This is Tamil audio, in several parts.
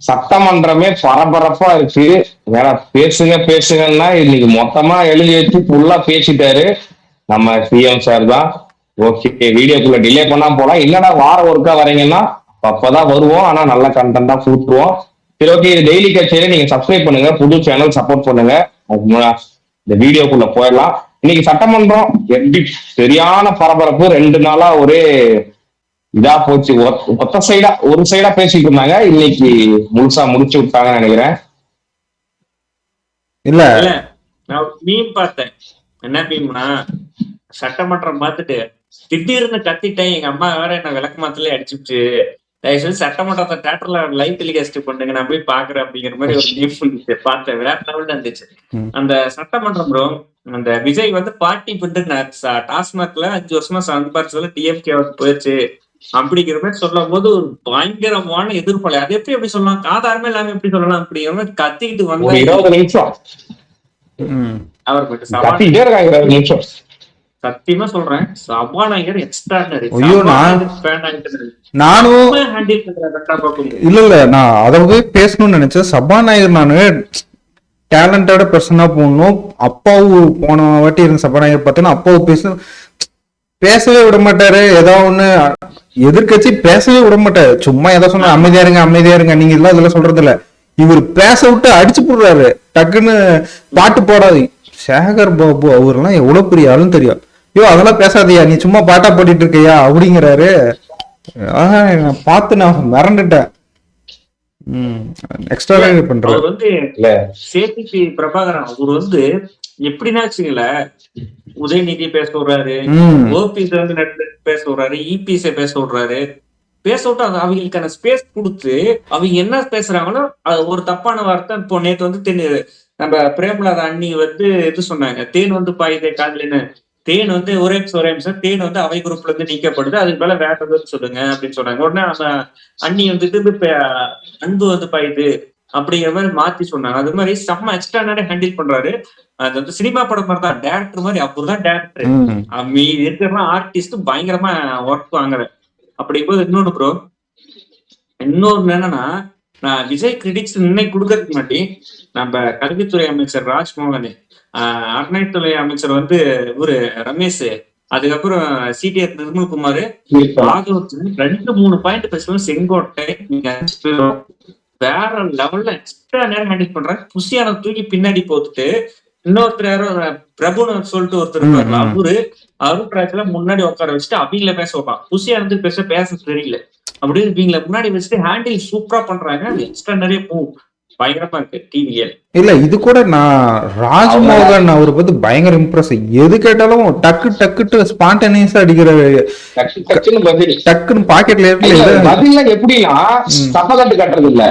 சட்டமன்றமே பரபரப்பா இருக்கு. வேற பேசுங்க பேசுங்கன்னா இன்னைக்கு மொத்தமா எழுதி வச்சு ஃபுல்லா பேசிட்டாரு நம்ம சிஎம் சார் தான். ஓகே, வீடியோக்குள்ள டிலே பண்ணா போலாம். இல்லடா வாரம் ஒருக்கா வரீங்கன்னா அப்பதான் வருவோம். ஆனா நல்ல கண்டென்ட்டா கூட்டுருவோம். சரி, ஓகே. இது டெய்லி கட்சியில நீங்க சப்ஸ்கிரைப் பண்ணுங்க, புது சேனல் சப்போர்ட் பண்ணுங்க. இந்த வீடியோக்குள்ள போயிடலாம். இன்னைக்கு சட்டமன்றம் எப்படி சரியான பரபரப்பு. 2 நாளா ஒரே இதா போச்சு. ஒத்த சைடா ஒரு சைடா பேசிட்டு இருந்தாங்க. இன்னைக்கு முழுசா முடிச்சு விட்டாங்கன்னு நினைக்கிறேன். இல்ல இல்ல நான் மீம் பார்த்தேன். என்ன மீம்னா, சட்டமன்றம் பார்த்துட்டு திடீர்னு கத்திட்டேன், எங்க அம்மா வேற என்ன விளக்கமாத்திலே அடிச்சுட்டு தயவுசெய்து சட்டமன்றத்தை தேட்டர்ல லைவ் டெலிகாஸ்ட் பண்ணுங்க, நான் போய் பாக்குறேன் அப்படிங்கிற மாதிரி ஒரு மீம் இருந்துச்சு. பார்த்தேன், விளையாட்டு லெவல்ல இருந்துச்சு. அந்த சட்டமன்றம் ப்ரோ, அந்த விஜய் வந்து பார்ட்டி பண்ணிட்டு டாஸ்மாக்ல 5 வருஷமா சம்பாரிச்சதுல டிஎம்கே போயிடுச்சு அப்படிங்கிற மாதிரி சொல்லும் போது ஒரு பயங்கரமான எதிர்ப்பலை. அது எப்படி சொல்லலாம், ஆதாரமே இல்லாம எப்படி சொல்லலாம் அப்படிங்கிற மாதிரி கத்திக்கிட்டு ஒரு 20 நிமிஷம் அவர் போயிட்டு கத்திக்கிட்டே இருக்காங்க. 20 நிமிஷம் சத்தியமா சொல்றேன், சபாநாயகர் எக்ஸ்ட்ராடனரி. ஐயோ, நானும் இல்ல நான் அதாவது பேசணும்னு நினைச்சேன். சபாநாயகர் நானு டேலண்டட் பர்சனா போகணும். அப்பாவு போன வாட்டி இருந்த சபாநாயகர் பார்த்தீங்கன்னா அப்பாவு பேசவே விட மாட்டாரு. ஏதாவது ஒண்ணு எதிர்கட்சி பேசவே விட மாட்டாரு. சும்மா ஏதாவது சொன்னா அமைதியா இருங்க நீங்க இதெல்லாம் சொல்றது இல்ல. இவர் பேச விட்டு அடிச்சு போடுறாரு. டக்குன்னு பாட்டு போடாது. சேகர் பாபு அவர்லாம் எவ்வளவு பெரிய ஆளுன்னு தெரியும். ஐயோ அதெல்லாம் பேசாதியா, நீ சும்மா பாட்டா போட்டிட்டு இருக்கியா அப்படிங்கிறாரு. பார்த்து நான் மிரண்டுட்டேன். எக்ஸ்ட்ரா பண்றாரு. அவர் வந்து சேதிக்கு பிரபாகரன் அவர் வந்து எப்படின்னா வச்சுங்கள, உதயநிதி பேச விடுறாரு, ஓபிஎஸ் வந்து பேச விடுறாரு, இபிஎஸ் பேச விடுறாரு. பேச விட்டு அவங்களுக்கான ஸ்பேஸ் கொடுத்து அவங்க என்ன பேசுறாங்களோ அது ஒரு தப்பான வார்த்தை. இப்போ நேற்று வந்து நம்ம பிரேமலதா அண்ணி வந்து இது சொன்னாங்க, தேன் வந்து பாயுதே காதலின்னு. தேன் வந்து ஒரே நிமிஷம் தேன் வந்து அவை குரூப்ல இருந்து நீக்கப்படுது, அதுக்கு மேல வேற எதுவும் சொல்லுங்க அப்படின்னு சொன்னாங்க. உடனே அந்த அண்ணி வந்துட்டு அன்பு வந்து பாயுது அப்படிங்கிற மாதிரி மாத்தி சொன்னாங்க. அது மாதிரி செம்ம எக்ஸ்ட்ரானே ஹேண்டில் பண்றாரு. அது வந்து சினிமா படம் மாதிரி தான், டேரக்டர் மாதிரி அவர்தான் டேரக்டர். மீதி இருக்கிற ஆர்டிஸ்ட் பயங்கரமா ஒர்க் வாங்குற. அப்படி போது இன்னொன்னு ப்ரோ, இன்னொன்னு என்னன்னா, நான் விஜய் கிரிட்டிக்ஸ் இன்னைக்கு கொடுக்கறதுக்கு முன்னாடி நம்ம கல்வித்துறை அமைச்சர் ராஜ்மோகன், அறநிலைத்துறை அமைச்சர் வந்து இவரு ரமேஷ், அதுக்கப்புறம் சிடிஆர் நிர்மல்குமார், 2-3 பாயிண்ட் பேசுவோம். செங்கோட்டை வேற லெவல்ல எக்ஸ்ட்ரா நேரம் ஹேண்டில் பண்றாங்க. புஷியான தூக்கி பின்னாடி போட்டுட்டு இன்னொருத்தர் யாரோ பிரபுன்னு சொல்லிட்டு ஒருத்தர் இருக்காரு, அவரு அருட்ராஜ்ல முன்னாடி உட்கார வச்சுட்டு அவங்கள பேச வைப்பான். புஷியா இருந்து பேச தெரியல அப்படின்னு இவங்கள முன்னாடி வச்சுட்டு ஹேண்டில் சூப்பரா பண்றாங்க. எக்ஸ்ட்ரா நிறைய பயங்கரமா இருக்கு டிவிஎல். இல்ல இது கூட நான் ராஜ்மோகன் அவரை பத்தி பயங்கர இம்ப்ரெஸ். எது கேட்டாலும் டக்கு ஸ்பான்டேனியஸா அடிக்கிறாரு. டக்குன்னு பாக்கெட்ல பதில எப்படின்னா சப்பகட்டு கட்டுறது இல்ல.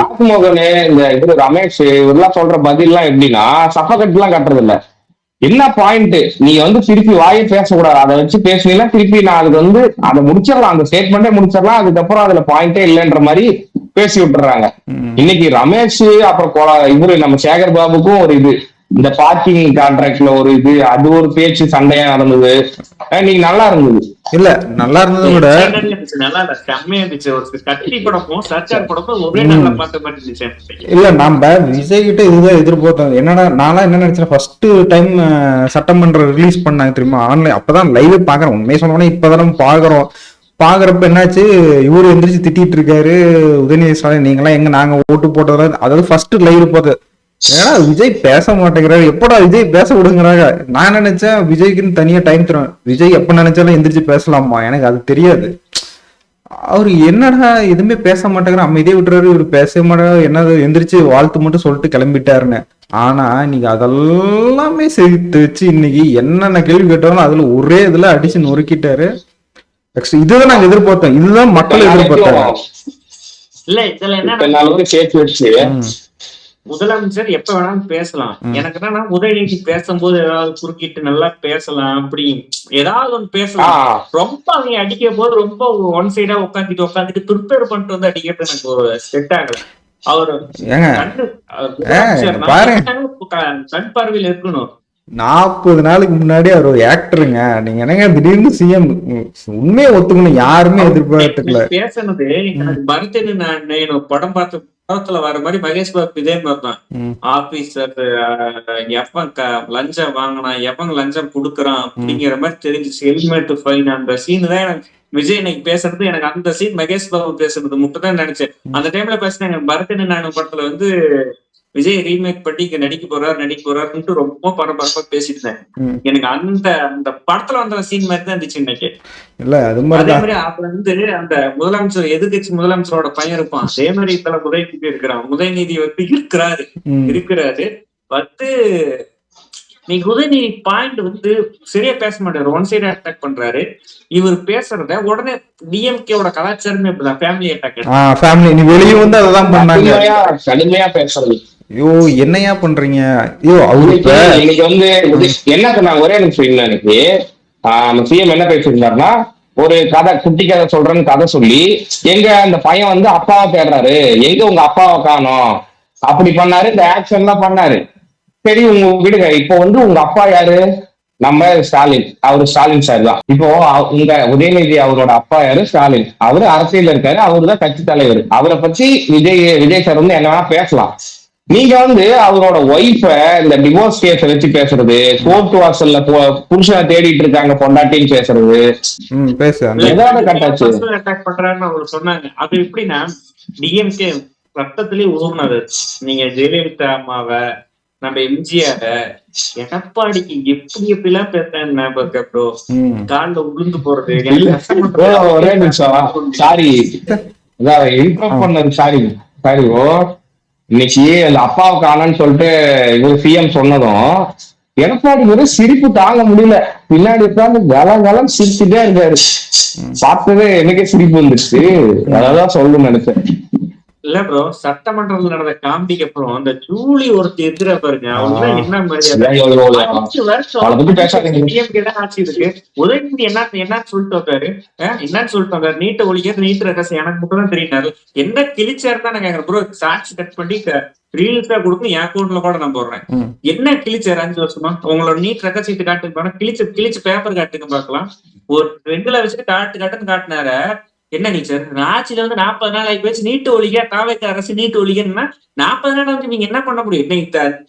ராஜ்மோகன் இந்த இவரு ரமேஷ் இவரெல்லாம் சொல்ற பதில் எல்லாம் எப்படின்னா சப்பகட்டு எல்லாம் கட்டுறது இல்ல. என்ன பாயிண்ட் நீங்க வந்து திருப்பி வாயை பேசக்கூடாது, அதை வச்சு பேசுனீங்கன்னா திருப்பி நான் அதுக்கு வந்து அதை முடிச்சிடலாம், அந்த ஸ்டேட்மெண்டே முடிச்சிடலாம், அதுக்கப்புறம் அதுல பாயிண்டே இல்லைன்ற மாதிரி பேசி விட்டுறாங்க. இன்னைக்கு ரமேஷ் அப்புறம் இவரு நம்ம சேகர் பாபுக்கும் ஒரு இது, இந்த பார்க்கிங் கான்ட்ராக்ட்ல ஒரு இது, அது ஒரு பேச்சு சண்டையா நடந்தது. நீங்க நல்லா இருந்தது இல்ல, நல்லா இருந்தது விட நல்லா செம்மையா இருந்துச்சு. ஒரு கத்தி படமும் சர்ச்சார் படமும் ஒரே நல்லா பார்த்த மாதிரி இருந்துச்சு. இல்ல நம்ம விஜய் கிட்ட இதுதான் எதிர்பார்த்தோம். என்னன்னா நான்லாம் என்ன நினைச்சேன், ஃபர்ஸ்ட் டைம் சட்டமன்றம் ரிலீஸ் பண்ணாங்க தெரியுமா ஆன்லைன், அப்பதான் லைவ் பாக்குறோம். உண்மையை சொன்னோன்னா இப்பதான் பாக்குறப்ப என்னாச்சு, இவரு எந்திரிச்சு திட்டிட்டு இருக்காரு உதயநிதி ஸ்டாலின், நீங்களாம் எங்க நாங்க ஓட்டு போட்டதா. அதாவது ஃபர்ஸ்ட் லைவ் பார்த்தது. ஏன்னா விஜய் பேச மாட்டேங்கிறாரு, எப்படா விஜய் பேச விடுங்கிறாங்க. நான் நினைச்சேன் விஜய்க்குன்னு தனியா டைம் தருவேன், விஜய் எப்ப நினைச்சாலும் எந்திரிச்சு பேசலாமா, எனக்கு அது தெரியாது. அவரு என்னடா எதுவுமே பேச மாட்டேங்கிற, அமைதியே விட்டுறாரு, இவரு பேச மாட்டேங்கிறாரு, என்னது எந்திரிச்சு வாழ்த்து மட்டும் சொல்லிட்டு கிளம்பிட்டாருன்னு. ஆனா நீங்க அதெல்லாமே சேர்த்து வச்சு இன்னைக்கு என்னென்ன கேள்வி கேட்டாலும் அதுல ஒரே இதுல அடிச்சு நொறுக்கிட்டாரு. இதுதான் நாங்க எதிர்பார்த்தோம், இதுதான் மக்கள் எதிர்பார்த்தாங்க. இல்ல இதுல என்ன, முதலமைச்சர் எப்ப வேணாலும் பேசலாம். எனக்கு என்னன்னா உதயநிதி பேசும்போது ஏதாவது குறுக்கிட்டு நல்லா பேசலாம், அப்படி ஏதாவது ஒன்று பேசலாம். ரொம்ப அவங்க அடிக்கும் போது ரொம்ப ஒன் சைடா உட்காந்துட்டு ப்ரிப்பேர் பண்ணிட்டு வந்து அடிக்கிறது எனக்கு ஒரு செட் ஆகல. அவரு கண் பார்வையில் இருக்கணும். 40 நாளுக்கு முன்னாடி அவர் ஒரு ஆக்டருங்க, நீங்க என்னங்க திடீர்னு சிஎம், உண்மையை ஒத்துக்கணும். யாருமே எதிர்பார்த்துக்கல. பேசுனது எனக்கு பரத்தனு நான் படம் பார்த்து படத்துல வர மாதிரி மகேஷ் பாபு இதே மாதிரி தான். ம். ஆபீசர் எப்ப லஞ்சம் வாங்கினான், எப்ப லஞ்சம் கொடுக்குறான் அப்படிங்கிற மாதிரி தெரிஞ்சிச்சு. ஹெல்மெட் ஃபைன் அந்த சீன் தான் எனக்கு விஜய் இன்னைக்கு பேசுறது. எனக்கு அந்த சீன் மகேஷ் பாபு பேசுறது மட்டும் தான் நினைச்சேன். அந்த டைம்ல பேசினேன் பரதன் நானு படத்துல வந்து விஜய் ரீமேக் பண்ணி இங்க நடிக்க போறாருன்ட்டு ரொம்ப பரபரப்பா பேசிட்டு எனக்கு அந்த அந்த படத்துல வந்த சீன் மாதிரி தான் இருந்துச்சு இன்னைக்கு. இல்ல அது அதே மாதிரிதான். மாதிரி அப்ப வந்து அந்த முதலமைச்சர் எதிர்கட்சி முதலமைச்சரோட பையன் இருப்பான். அதே மாதிரி இப்ப உதயநிதி இருக்கிறான். உதயநிதி வந்து இருக்கிறாரு வந்து நீங்க உதயநிதி பாயிண்ட் வந்து சரியா பேச மாட்டாரு. ஒன் சைடு அட்டாக் பண்றாரு. இவர் பேசுறத உடனே டிஎம்கேவோட கலாச்சாரமே இப்பதான் ஃபேமிலி அட்டாக். ஃபேமிலி நீ வெளியே வந்து அததான் பண்ணாங்க. கடுமையா பேசுறது. ஐயோ என்னையா பண்றீங்க? ஐயோ அவரு இன்னைக்கு வந்து என்ன சொன்னாங்க ஒரே நிமிஷம் இல்லை. இன்னைக்கு சிஎம் என்ன பேசியிருந்தாருன்னா, ஒரு கதை குட்டி கதை சொல்றேன்னு கதை சொல்லி எங்க அந்த பையன் வந்து அப்பாவை தேடுறாரு, எங்க உங்க அப்பாவை காணோம் அப்படி பண்ணாரு. இந்த ஆக்ஷன் எல்லாம் பண்ணாரு. சரி உங்க விடுங்க. இப்போ வந்து உங்க அப்பா யாரு? நம்ம ஸ்டாலின். அவரு ஸ்டாலின் சார் தான். இப்போ உங்க உதயநிதி அவரோட அப்பா யாரு? ஸ்டாலின். அவரு அரசியல் இருக்காரு. அவரு தான் கட்சி தலைவர். அவரை பத்தி விஜய் சார் வந்து என்ன வேணா பேசலாம். நீங்க வந்து அவரோட ஒய்ஃப இந்த டிவோர்ஸ் கேஸ வச்சு பேசுறது, கோர்ட் வாசல்ல புருஷனை தேடிட்டு இருக்காங்க பொண்டாட்டின்னு பேசுறது அட்டாக் பண்றாருன்னு அவங்க சொன்னாங்க. அது எப்படின்னா டிஎம்கே ரத்தத்திலேயே ஊர்னது. நீங்க ஜெயலலிதா அம்மாவை, நம்ம எம்ஜிஆர, எடப்பாடிக்கு எப்படி எப்படிலாம் பேசுறேன் ப்ரோ. காலில் உளுந்து போறது. ஒரே நிமிஷம் சாரி பண்ணது சாரி சாரி ஓ. இன்னைக்கு அந்த அப்பாவை காணன்னு சொல்லிட்டு இவர் சிஎம் சொன்னதும் எடப்பாடி ஒரு சிரிப்பு தாங்க முடியல. பின்னாடி உட்காந்து கலம் சிரிச்சுட்டே இருக்காரு. பார்த்ததே எனக்கே சிரிப்பு வந்துருச்சு. அதான் சொல்லணும்னு நினைச்சேன். இல்ல ப்ரோ, சட்டமன்றத்தில் நடந்த காமெடிக்கு அப்புறம் அந்த ஜூலி ஒருத்தி இருக்கிற பாருங்க, அவங்க என்ன மரியாதை. ஆட்சி இருக்கு. உதயநிதி என்னன்னு சொல்லிட்டு வந்தாரு. நீட்டை ஒழிக்கிறது நீட் ரகசியம் எனக்கு மட்டும் தான் தெரியினாரு. என்ன கிழிச்சாரு தான் நான் கேக்குறேன் ப்ரோ. சாட்சி கட் பண்ணி ரீல்ஸா கொடுத்து என் அக்கௌண்ட்ல கூட நான் போடுறேன். என்ன கிழிச்சாரு 5 வருஷமா? உங்களோட நீட் ரகசியத்தை காட்டுங்க. கிழிச்சு பேப்பர் காட்டுங்க பாக்கலாம். ஒரு 2ல வச்சுட்டு காட்டுன்னு காட்டினார. என்ன டீச்சர் ஆட்சியில வந்து 40 நாள் ஆகி போச்சு. நீட்டு ஒழிக தாவேக்க அரசு நீட்டு ஒழிகன்னா 40 நாள் வந்து நீங்க என்ன பண்ண முடியும்?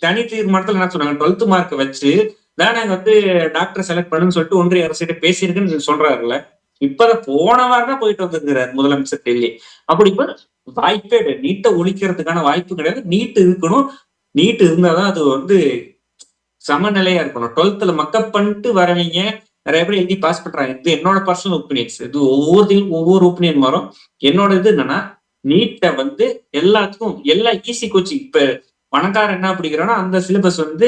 தனி தீர்மானத்துல என்ன சொன்னாங்க? 12th மார்க் வச்சு தான் நாங்க வந்து டாக்டர் செலக்ட் பண்ணுன்னு சொல்லிட்டு ஒன்றிய அரசு பேசியிருக்குன்னு சொல்றாருல்ல. இப்பதான் போன வாரம் தான் போயிட்டு வந்திருக்கிறார் முதலமைச்சர் டெல்லி. அப்படி இப்ப வாய்ப்பே நீட்டை ஒழிக்கிறதுக்கான வாய்ப்பு கிடையாது. நீட்டு இருக்கணும். நீட்டு இருந்தாதான் அது வந்து சமநிலையா இருக்கணும். 12th மக்கப் பண்ணிட்டு வரவங்க நிறைய பேர் எழுதி பாஸ் பண்றாங்க. இது என்னோட பர்சனல் ஒப்பீனியன்ஸ். இது ஒவ்வொரு ஒப்பீனியன் வரும். என்னோட இது என்னன்னா, நீட்டை வந்து எல்லாத்துக்கும் எல்லா ஈஸி கோச்சிங். இப்ப பணக்காரன் என்ன படிக்கிறானோ அந்த சிலபஸ் வந்து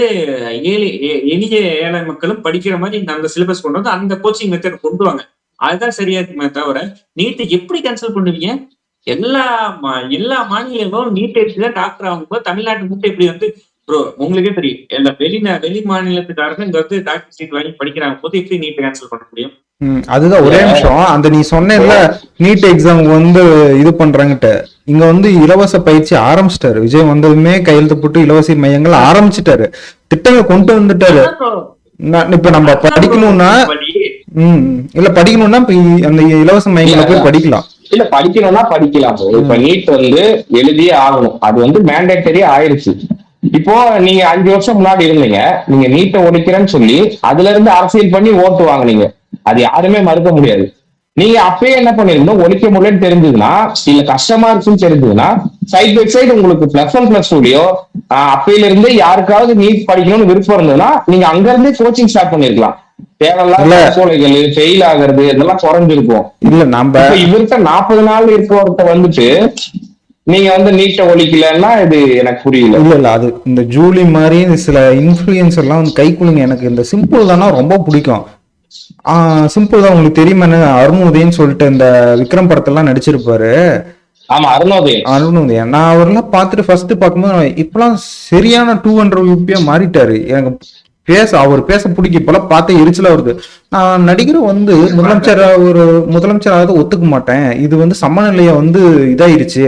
எளிய ஏழை மக்களும் படிக்கிற மாதிரி அந்த சிலபஸ் கொண்டு வந்து அந்த கோச்சிங் மெத்தட் கொண்டு வாங்க. அதுதான் சரியா இருக்குமே தவிர நீட்டை எப்படி கேன்சல் பண்ணுவீங்க? எல்லா மாநிலங்களும் நீட் எடுத்துதான் டாக்டர் ஆகும்போது தமிழ்நாட்டு மட்டும் எப்படி வந்து ப்ரோ உங்களுக்கே தெரியும். வெளி மாநிலத்துக்காரங்க இங்க வந்து டாக்டர் சீட் வாங்கி படிக்கிறாங்க போது எப்படி நீட் கேன்சல் பண்ண முடியும்? அதுதான் ஒரே நிமிஷம். அந்த நீ சொன்ன நீட் எக்ஸாம் வந்து இது பண்றாங்கட்டு இங்க வந்து இலவச பயிற்சி ஆரம்பிச்சிட்டாரு. விஜய் வந்ததுமே கையெழுத்து போட்டு இலவச மையங்கள் ஆரம்பிச்சுட்டாரு. திட்டங்களை கொண்டு வந்துட்டாரு. இப்ப நம்ம படிக்கணும்னா இல்ல படிக்கணும்னா அந்த இலவச மையங்களை போய் படிக்கலாம். இல்ல படிக்கணும்னா படிக்கலாம். இப்ப நீட் வந்து எழுதியே ஆகணும். அது வந்து மேண்டேட்டரி ஆயிடுச்சு. இப்போ நீங்க 5 வருஷம் முன்னாடி இருந்தீங்க. நீங்க நீட்டை ஒழிக்கிறேன்னு சொல்லி அதுல இருந்து அரசியல் பண்ணி ஓட்டு வாங்கினீங்க. அது யாருமே மறுக்க முடியாது. நீங்க அப்பயே என்ன பண்ணிருந்தோம்? ஒழிக்க முடியலன்னு தெரிஞ்சதுன்னா, இல்ல கஷ்டமா இருக்குன்னு தெரிஞ்சதுன்னா, சைட் பை சைடு உங்களுக்கு +1 +2லயோ அப்பையில இருந்து யாருக்காவது நீட் படிக்கணும்னு விருப்பம் இருந்ததுன்னா நீங்க அங்க இருந்தே கோச்சிங் ஸ்டார்ட் பண்ணிருக்கலாம். தேவையில்லாத சோலைகள் ஃபெயில் ஆகுறது இதெல்லாம் குறைஞ்சிருக்கும். இல்ல நம்ம இவர்கிட்ட 40 நாள் இருக்கவர்கிட்ட வந்துட்டு நீங்க வந்து நீட்டை ஒழிக்கலன்னா இது எனக்கு புரியல. இல்ல அது இந்த ஜூலி மாதிரி சில இன்ஃபுளுசர் எல்லாம் வந்து கை குலுங்க. எனக்கு இந்த சிம்பிள் தானா ரொம்ப பிடிக்கும். சிம்பிள் தான். உங்களுக்கு தெரியுமா? அருணோதயன்னு சொல்லிட்டு இந்த விக்ரம் படத்தெல்லாம் நடிச்சிருப்பாரு. ஆமா அருணோதயன். நான் அவரெல்லாம் பார்த்துட்டு ஃபர்ஸ்ட் பார்க்கும்போது இப்பெல்லாம் சரியான 200 ரூபியா மாறிட்டாரு. எனக்கு அவர் பேச பிடிக்கும். இப்பெல்லாம் பார்த்து எரிச்சலா வருது. நான் நடிகர் வந்து முதலமைச்சராக ஒத்துக்க மாட்டேன். இது வந்து சமநிலைய வந்து இதாயிருச்சு.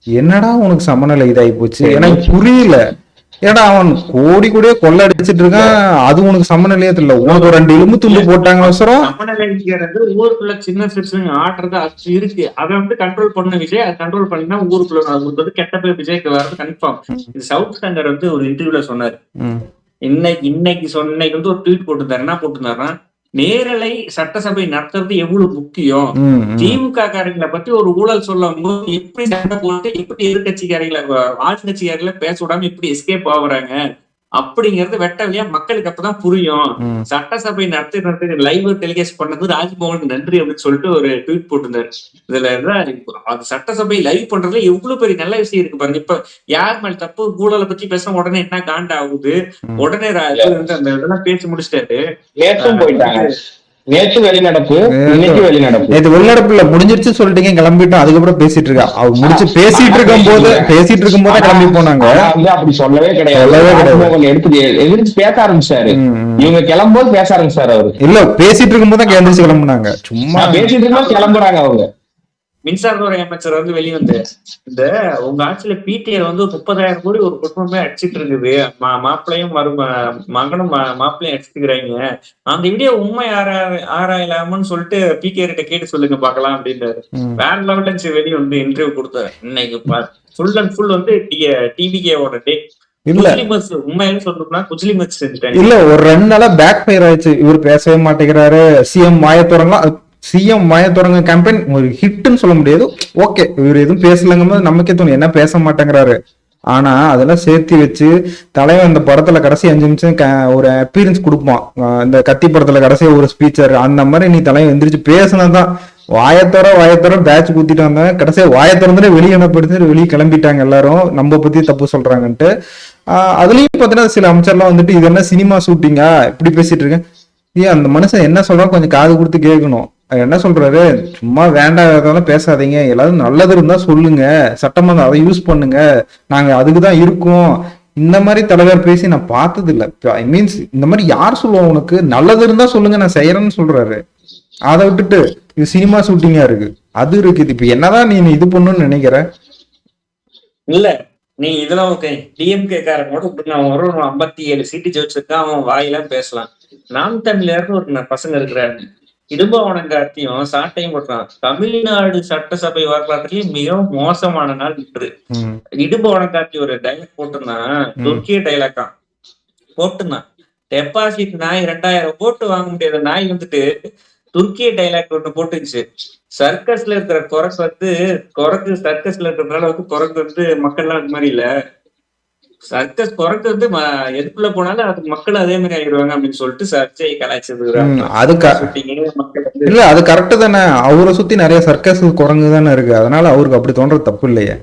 என்னடா உனக்கு சமநிலை இதாகி போச்சு? எனக்கு புரியல. ஏடா அவன் கோடி கோடியே கொள்ள அடிச்சிட்டு இருக்கான், அது உனக்கு சமநிலையே தெரியல. உனக்கு ஒரு 2 எலும்பு துண்டு போட்டாங்க அவசரம். சமநிலைங்கிறது ஊருக்குள்ள சின்ன சிறுசு ஆடுறது அது இருக்கு, அதை வந்து கண்ட்ரோல் பண்ண விஜய், அதை கண்ட்ரோல் பண்ணினா ஊருக்குள்ள அவருக்கு வந்து கெட்ட பேர் விஜய்க்கு வர்றது கன்ஃபார்ம். இது சவுத் ஸ்டாண்டர்ட் வந்து ஒரு இன்டர்வியூல சொன்னாரு. இன்னைக்கு வந்து ஒரு ட்வீட் போட்டிருந்தாரு. என்ன போட்டிருந்தாருன்னா, நேரலை சட்டசபை நடத்துறது எவ்வளவு முக்கியம், திமுக காரங்களை பத்தி ஒரு ஊழல் சொல்லும் போது எப்படி சண்டை போட்டு எப்படி எதிர்கட்சிக்காரங்களை ஆளுங்கட்சிக்காரங்களை பேச விடாம எப்படி எஸ்கேப் ஆகுறாங்க அப்படிங்கறது வெட்ட வழியா மக்களுக்கு அப்பதான் புரியும். சட்டசபை நடத்தி லைவ் டெலிகாஸ்ட் பண்ணது ராஜ்பவனுக்கு நன்றி அப்படின்னு சொல்லிட்டு ஒரு ட்வீட் போட்டிருந்தாரு. இதுல அது சட்டசபை லைவ் பண்றதுல எவ்வளவு பெரிய நல்ல விஷயம் இருக்கு பாருங்க. இப்ப யார் மேல தப்பு ஊழலை பத்தி பேச உடனே என்ன காண்டா ஆகுது, உடனே அந்த இதெல்லாம் பேசி முடிச்சிட்டாரு. நேற்று வெளிநடப்பு, இன்னைக்கு வெளிநடப்பு. நேற்று வெளிநடப்புல முடிஞ்சிருச்சு சொல்லிட்டீங்க, கிளம்பிட்டோம். அதுக்கப்புறம் பேசிட்டு இருக்கா அவர் முடிச்சு பேசிட்டு இருக்கும் போது கிளம்பி போனாங்க. அப்படி சொல்லவே கிடையாது. எடுத்து எதிர்த்து பேச ஆரம்பிச்சாரு. இவங்க கிளம்பும்போது பேச ஆரம்பிச்சாரு அவரு. இல்ல பேசிட்டு இருக்கும் போது எந்திரிச்சு கிளம்புனாங்க. சும்மா பேசிட்டு இருக்கும் கிளம்புறாங்க அவங்க. மின்சாரத்துறை அமைச்சர் வந்து வெளிவந்து இந்த உங்க ஆட்சியில பிடிஆர் வந்து 30,000 கோடி ஒரு குடும்பமே அடிச்சிட்டு இருக்குது, மாப்பிள்ளையும் மகனும் மாப்பிள்ளையும் அடிச்சுக்கிறாங்க, அந்த வீடியோ உண்மை ஆராயலாமன்னு சொல்லிட்டு பிடிஆர் கிட்ட கேட்டு சொல்லுங்க பாக்கலாம் அப்படின்றாரு. வேற லெவல்ல இருந்துச்சு. வெளியே வந்து இன்டர்வியூ கொடுத்தாரு. இன்னைக்கு ஃபுல் அண்ட் ஃபுல் வந்து டிவிகேவோட டே. உண்மையில சொல்லணும்னா குஜிலி மச் செஞ்சுட்டாங்க. இல்ல ஒரு 2 நாளா பேக் ஃபயர் ஆயிடுச்சு. இவர் பேசவே மாட்டேங்கிறாரு. சிஎம் மாயத்தோரங்க கேம்பெயின் ஒரு ஹிட்னு சொல்ல முடியாது. ஓகே, இவர் எதுவும் பேசலங்கும் போது நமக்கே தோணும் என்ன பேச மாட்டேங்கிறாரு. ஆனா அதெல்லாம் சேர்த்து வச்சு தலைவன் இந்த படத்துல கடைசி 5 நிமிஷம் ஒரு அப்பீரன்ஸ் கொடுப்பான். இந்த கத்தி படத்துல கடைசி ஒரு ஸ்பீச்சர் அந்த மாதிரி நீ தலைவன் எந்திரிச்சு பேசினதான். வாயத்தோர பேட்ச் குத்திட்டு வந்தாங்க. கடைசியா வாயத்தோரந்தே வெளியே அனுப்பிடுத்து வெளியே கிளம்பிட்டாங்க எல்லாரும், நம்ம பத்தி தப்பு சொல்றாங்கன்ட்டு. அதுலயும் பாத்தீங்கன்னா சில அமைச்சர்லாம் வந்துட்டு இது என்ன சினிமா ஷூட்டிங்கா இப்படி பேசிட்டு இருக்கேன். அந்த மனுஷன் என்ன சொல்றான் கொஞ்சம் காது கொடுத்து கேட்கணும். என்ன சொல்றாரு, சும்மா வேண்டாம் பேசாதீங்க, எல்லாரும் நல்லது இருந்தா சொல்லுங்க, சட்டமன்றம் அதை யூஸ் பண்ணுங்க, நாங்க அதுக்குதான் இருக்கோம். இந்த மாதிரி தலைவர் பேசி நான் பார்த்தது இல்ல. ஐ மீன்ஸ் இந்த மாதிரி யார் சொல்லுவோம், உனக்கு நல்லது இருந்தா சொல்லுங்க நான் செய்யறேன்னு சொல்றாரு. அதை விட்டுட்டு இது சினிமா ஷூட்டிங்கா இருக்கு அது இருக்குது. இப்ப என்னதான் நீ இது பண்ணுன்னு நினைக்கிற? இல்ல நீ இதெல்லாம் டிஎம்கே காரங்க ஒரு 57 சீட்டு ஜெயிச்சிருக்கா, அவன் வாயெல்லாம் பேசலாம். நாம் தமிழர்னு ஒரு பசங்க இருக்கிறாரு, இடும்பவனங்கார்த்தியும் சாட்டையும் போட்டான். தமிழ்நாடு சட்டசபை வரலாற்றுலயே மிகவும் மோசமான நாள் இன்று. இடும்பவனங்கார்த்தி ஒரு டைலாக் போட்டிருந்தான், துர்க்கிய டைலாக்கா போட்டுருந்தான். டெபாசிட் நாய் 2000 ஓட்டு வாங்க முடியாத நாய் வந்துட்டு துர்க்கிய டைலாக் ஒண்ணு போட்டுச்சு. சர்க்கஸ்ல இருக்கிற குரங்கு சர்க்கஸ்ல இருக்கிறதுனால வந்து குரங்கு வந்து மக்கள்லாம் அது மாதிரி இல்ல, சர்க்கஸ் குரங்கு வந்து எதுக்குள்ள போனாலும் அது மக்கள் அதே மாதிரி ஆயிடுவாங்க அப்படின்னு சொல்லிட்டு சர்ச்சையை கலாய்ச்சது. இல்ல அது கரெக்ட் தானே, அவரை சுத்தி நிறைய சர்க்கஸ் குரங்கு தானே இருக்கு, அதனால அவருக்கு அப்படி தோன்றது தப்பு இல்லையே.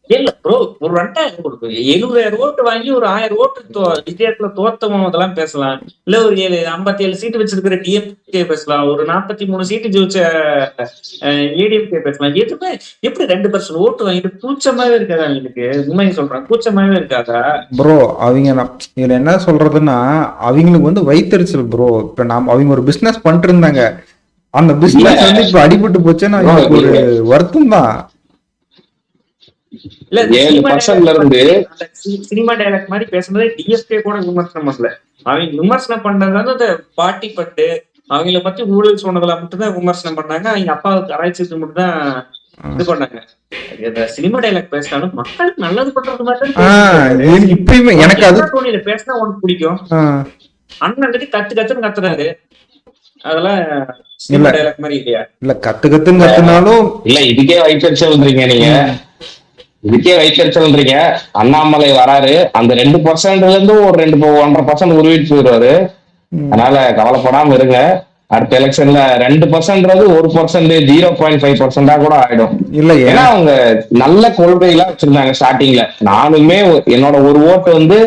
இல்ல ப்ரோ, ஒரு 70,000 ஓட்டு வாங்கி ஒரு 1000 ஓட்டு விஜயத்துல தோத்தவங்க அதெல்லாம் பேசலாம். இல்ல ஒரு 57 சீட்டு வச்சிருக்கிற டிஎம்கே பேசலாம், ஒரு 43 சீட்டு ஜெயிச்ச ஏடிஎம்கே பேசலாம். எதுவுமே எப்படி 2% ஓட்டு வாங்கிட்டு கூச்சமாவே இருக்காதா அவங்களுக்கு? உண்மையை சொல்றேன், கூச்சமாவே இருக்காதா ப்ரோ? அவங்க இதுல என்ன சொல்றதுன்னா அவங்களுக்கு வந்து வைத்தறிச்சல் ப்ரோ. இப்ப அவங்க ஒரு பிசினஸ் பண்ணிட்டு இருந்தாங்க, அந்த பிசினஸ் வந்து இப்ப அடிபட்டு போச்சுன்னா ஒரு வருத்தம் தான். இல்ல சினிமா டைலாக் மாதிரி பேசும்போது டிஎஸ்கே கூட விமர்சனம் பண்ணல. அவங்க விமர்சனம் பண்றது அந்த பாட்டி பட்டு அவங்கள பத்தி ஊழல் சொன்னதுல மட்டும்தான் விமர்சனம் பண்ணாங்க. அவங்க அப்பாவுக்கு ஆராய்ச்சி மட்டும் தான் இது பண்ணாங்க. சினிமா டைலாக் பேசினாலும் மக்களுக்கு நல்லது பண்றது மாதிரி இப்பயுமே எனக்கு அது தோணியில பேசினா உனக்கு பிடிக்கும். அண்ணன் கட்டி கத்துன்னு கத்துறாரு, அதெல்லாம் சினிமா டைலாக் மாதிரி இல்லையா? இல்ல கத்துன்னு கத்துனாலும் இல்ல இதுக்கே வைத்தறிச்சல்ன்றீங்க நீங்க, இதுக்கே வைத்தறிச்சல்ன்றீங்க. அண்ணாமலை வராரு, அந்த 2% இருந்து ஒரு 1.5% உருவிட்டு போயிடுவாரு. அதனால கவலைப்படாம இருங்க. அடுத்த எலெக்ஷன்ல 2%, 1%, 0.5% கூட ஆயிடும். இல்ல ஏன்னா அவங்க நல்ல கொள்கைலாம் வச்சிருந்தாங்க ஸ்டார்டிங்ல. நானுமே என்னோட ஒரு ஓட்டு வந்து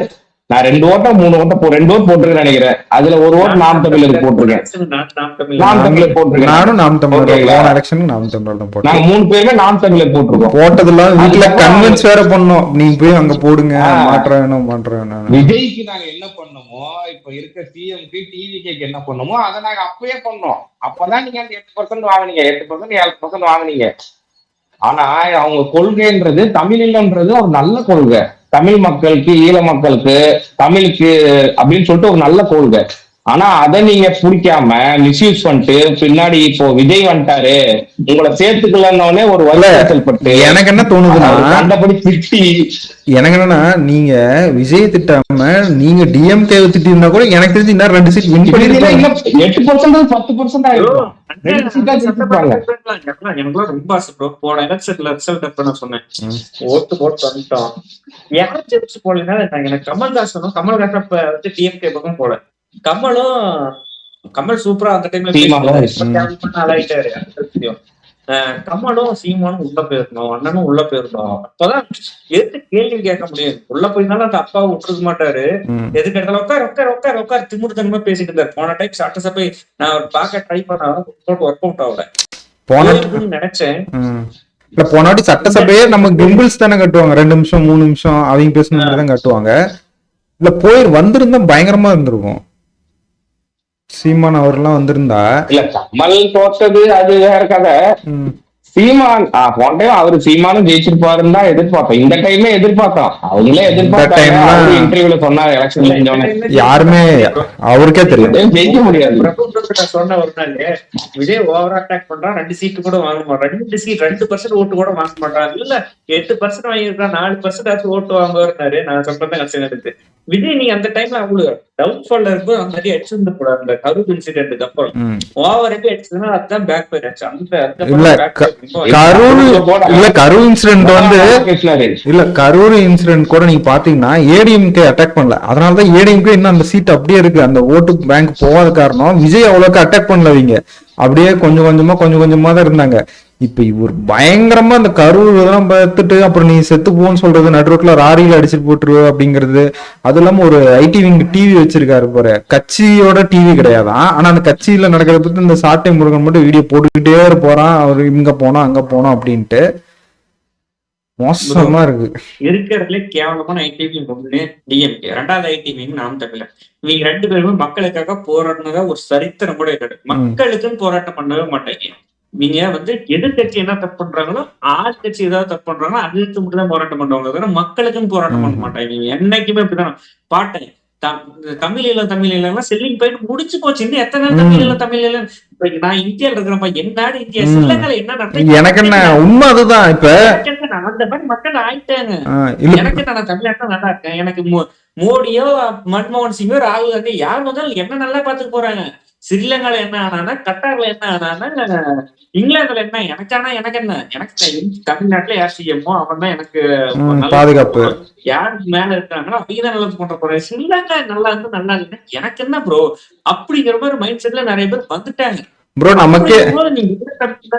நான் 2 ஓட்டோ 3 ஓட்டோ 2 ஓட்டு போட்டிருக்கேன் நினைக்கிறேன். அதுல ஒரு ஓட்டு நாம் தமிழருக்கு போட்டிருக்கேன். நாம் தமிழர் போட்டிருக்கேன். நானும் நாம் தமிழர் நாங்க 3 பேருமே நாம் தமிழர் போட்டிருக்கோம். போட்டதெல்லாம் வீட்டுல கன்வின்ஸ் வேற பண்ணோம், நீங்க போய் அங்க போடுங்க மாற்றேன். விஜய்க்கு நாங்க என்ன பண்ணோமோ, இப்ப இருக்க சிஎம்க்கு டிவிகேக்கு என்ன பண்ணோமோ அதை நாங்க அப்பயே பண்ணோம். அப்பதான் நீங்க 8% வாங்கினீங்க, 8% 7% வாங்கினீங்க. ஆனா அவங்க கொள்கைன்றது தமிழிலன்றது ஒரு நல்ல கொள்கை. தமிழ் மக்களுக்கு, ஈழ மக்களுக்கு, தமிழுக்கு அப்படின்னு சொல்லிட்டு ஒரு நல்ல கொள்கை. ஆனா அதை நீங்க பிடிக்காம மிஸ்யூஸ் பண்ணிட்டு பின்னாடி இப்போ விஜய் வந்துட்டாரு உங்களை சேர்த்துக்கலன்னே ஒரு வலியுறுத்தல் பட்டு எனக்கு என்ன தோணுதுன்னா, அந்தபடி திட்டி எனக்கு என்னன்னா, நீங்க விஜய் திட்டாம நீங்க டிஎம்கே திட்டி இருந்தா கூட எனக்கு தெரிஞ்சு இன்னும் 2 சீட் வின் பண்ணிருக்கீங்க. 8% 10% ஆயிருக்கும். 2 சீட்டா ஜெயிச்சிருப்பாங்க. எனக்குலாம் ரொம்ப ஆசை ப்ரோ. போன எலெக்ஷன்ல ரிசல்ட் அப்ப நான் சொன்னேன், ஓட்டு போட்டு வந்துட்டோம், யாரும் ஜெயிச்சு போலன்னா எனக்கு கமல்ஹாசனும் கமல்ஹாசன் அப்ப வந்து டிஎம்கே பக்கம் போல, கமல் சூப்பரா அந்த டைம்ல ஆளாயிட்டாரு. கமலும் சீமானும் உள்ள போயிருந்தோம், அண்ணனும் உள்ள போயிருந்தோம். அப்பதான் எதுக்கு கேள்வி கேட்க முடியாது. உள்ள போயிருந்தாலும் அந்த அப்பாவை விட்டுருக்க மாட்டாரு. எதுக்கு இடத்துல உட்கார் திமுருத்தனமா பேசிட்டு இருந்தாரு. போன டைம் சட்டசபை நான் பார்க்க ட்ரை பண்ண ஒர்க் அவுட் ஆகல நினைச்சேன். இல்ல போன வாட்டி சட்டசபையே நம்ம கிம்பிள்ஸ் தானே கட்டுவாங்க, 2 நிமிஷம் 3 நிமிஷம் அவங்க பேசணும் தான் கட்டுவாங்க. இல்ல வந்திருந்தா பயங்கரமா இருந்திருக்கும். சீமான் அவர்லாம் வந்திருந்தா. இல்ல கமல் தோத்தது அது வேற கதை. சீமான் போன டைம் அவரு சீமானும் ஜெயிச்சிருப்பாருன்னு தான் எதிர்பார்த்தோம். இந்த டைமே எதிர்பார்த்தோம், அவங்களே எதிர்பார்த்தாங்க. இன்டர்வியூல சொன்னாங்க எலெக்ஷன்ல யாருமே அவருக்கே தெரியும் ஜெயிக்க முடியாது. சொன்ன ஒரு நாள் விஜய் ஓவர் அட்டாக் பண்றான், 2 சீட்டு கூட வாங்க மாட்டான், 2% ஓட்டு கூட வாங்க மாட்டான். இல்ல 8% வாங்கிருக்கான், 4% ஆச்சு ஓட்டு வாங்குவாரு. நான் சொல்றேன் கட்சி விஜய் நீ அந்த டைம்ல அவ்வளவு டவுட்ஃபால்ல இருக்கும். அந்த மாதிரி அடிச்சிருந்த கூடாது. அந்த கரூர் இன்சிடென்ட்க்கு அப்புறம் ஓவர் அடிச்சதுன்னா அதுதான் பேக் பேர் ஆச்சு. கரூர் இன்சிடென்ட் வந்து இல்ல கரூர் இன்சிடென்ட் கூட நீங்க பாத்தீங்கன்னா ஏடிஎம்கே அட்டாக் பண்ணல. அதனாலதான் ஏடிஎம்கே இன்னும் அந்த சீட் அப்படியே இருக்கு. அந்த ஓட்டு பேங்க் போகாத காரணம் விஜய் அவ்வளவுக்கு அட்டாக் பண்ணலவீங்க, அப்படியே கொஞ்சம் கொஞ்சமா தான் இருந்தாங்க. இப்ப இவர் பயங்கரமா அந்த கரூர் இதெல்லாம் பார்த்துட்டு அப்புறம் நீ செத்து போன்னு சொல்றது, நடுரோட்ல ராரியில அடிச்சுட்டு போட்டுருவ அப்படிங்கிறது. அது இல்லாம ஒரு ஐடி விங் டிவி வச்சிருக்காரு பாரு, கட்சியோட டிவி கிடையாதான். ஆனா அந்த கட்சியில நடக்கிறத பத்தி இந்த சாட்டை முருகன் மட்டும் வீடியோ போட்டுக்கிட்டே போறான், அவரு இங்க போனோம் அங்க போனோம் அப்படின்ட்டு. மோசமா இருக்கு. இருக்கிறதுல கேவலமான ஐடி ஒண்ணு டிஎம்கே, 2வது ஐடி நாம் தமிழர். நீங்க 2 பேருமே மக்களுக்காக போராடினதா ஒரு சரித்திரம் கூட கிடையாது. மக்களுக்குன்னு போராட்டம் பண்ணவே மாட்டாங்க. நீங்க வந்து எதிர்கட்சி என்ன தப்பு பண்றாங்களோ, ஆட்கட்சி ஏதாவது தப்பு பண்றாங்களோ அதுக்கு மட்டும் தான் போராட்டம் பண்ணுவாங்க, மக்களுக்குன்னு போராட்டம் பண்ண மாட்டாங்க. என்னைக்குமே அப்படிதான் பாட்டேன். தமிழ் செல்லிங் போயிட்டு முடிச்சு போச்சு. இன்னும் எத்தனை தமிழ் நான் இந்தியால இருக்கிறப்ப என்னாடு இந்தியா சில்லங்களை என்ன நடக்கும் எனக்கு என்ன உண்மை அதுதான். இப்ப அந்த மாதிரி மக்கள் ஆயிட்டாங்க. எனக்கு நான் தமிழ்நாட்டுல நல்லா இருக்கேன். எனக்கு மோடியோ மன்மோகன் சிங்கோ ராகுல் காந்தி யார் வந்தாலும் என்ன நல்லா பாத்துக்க போறாங்க. ஸ்ரீலங்கால என்ன ஆனானா, கட்டார்ல என்ன ஆனானா, இங்கிலாந்துல என்ன எனக்கு என்ன தமிழ்நாட்டுல யார் சிஎம்மோ அவன் தான் எனக்கு பாதுகாப்பு. யார் மேல இருக்காங்களோ அவங்க நல்லது பண்ற போறாங்க. ஸ்ரீலங்கா நல்லா இருந்து நல்லா இருக்கு எனக்கு என்ன ப்ரோ அப்படிங்கிற மாதிரி மைண்ட் செட்ல நிறைய பேர் வந்துட்டாங்க ப்ரோ. நமக்கே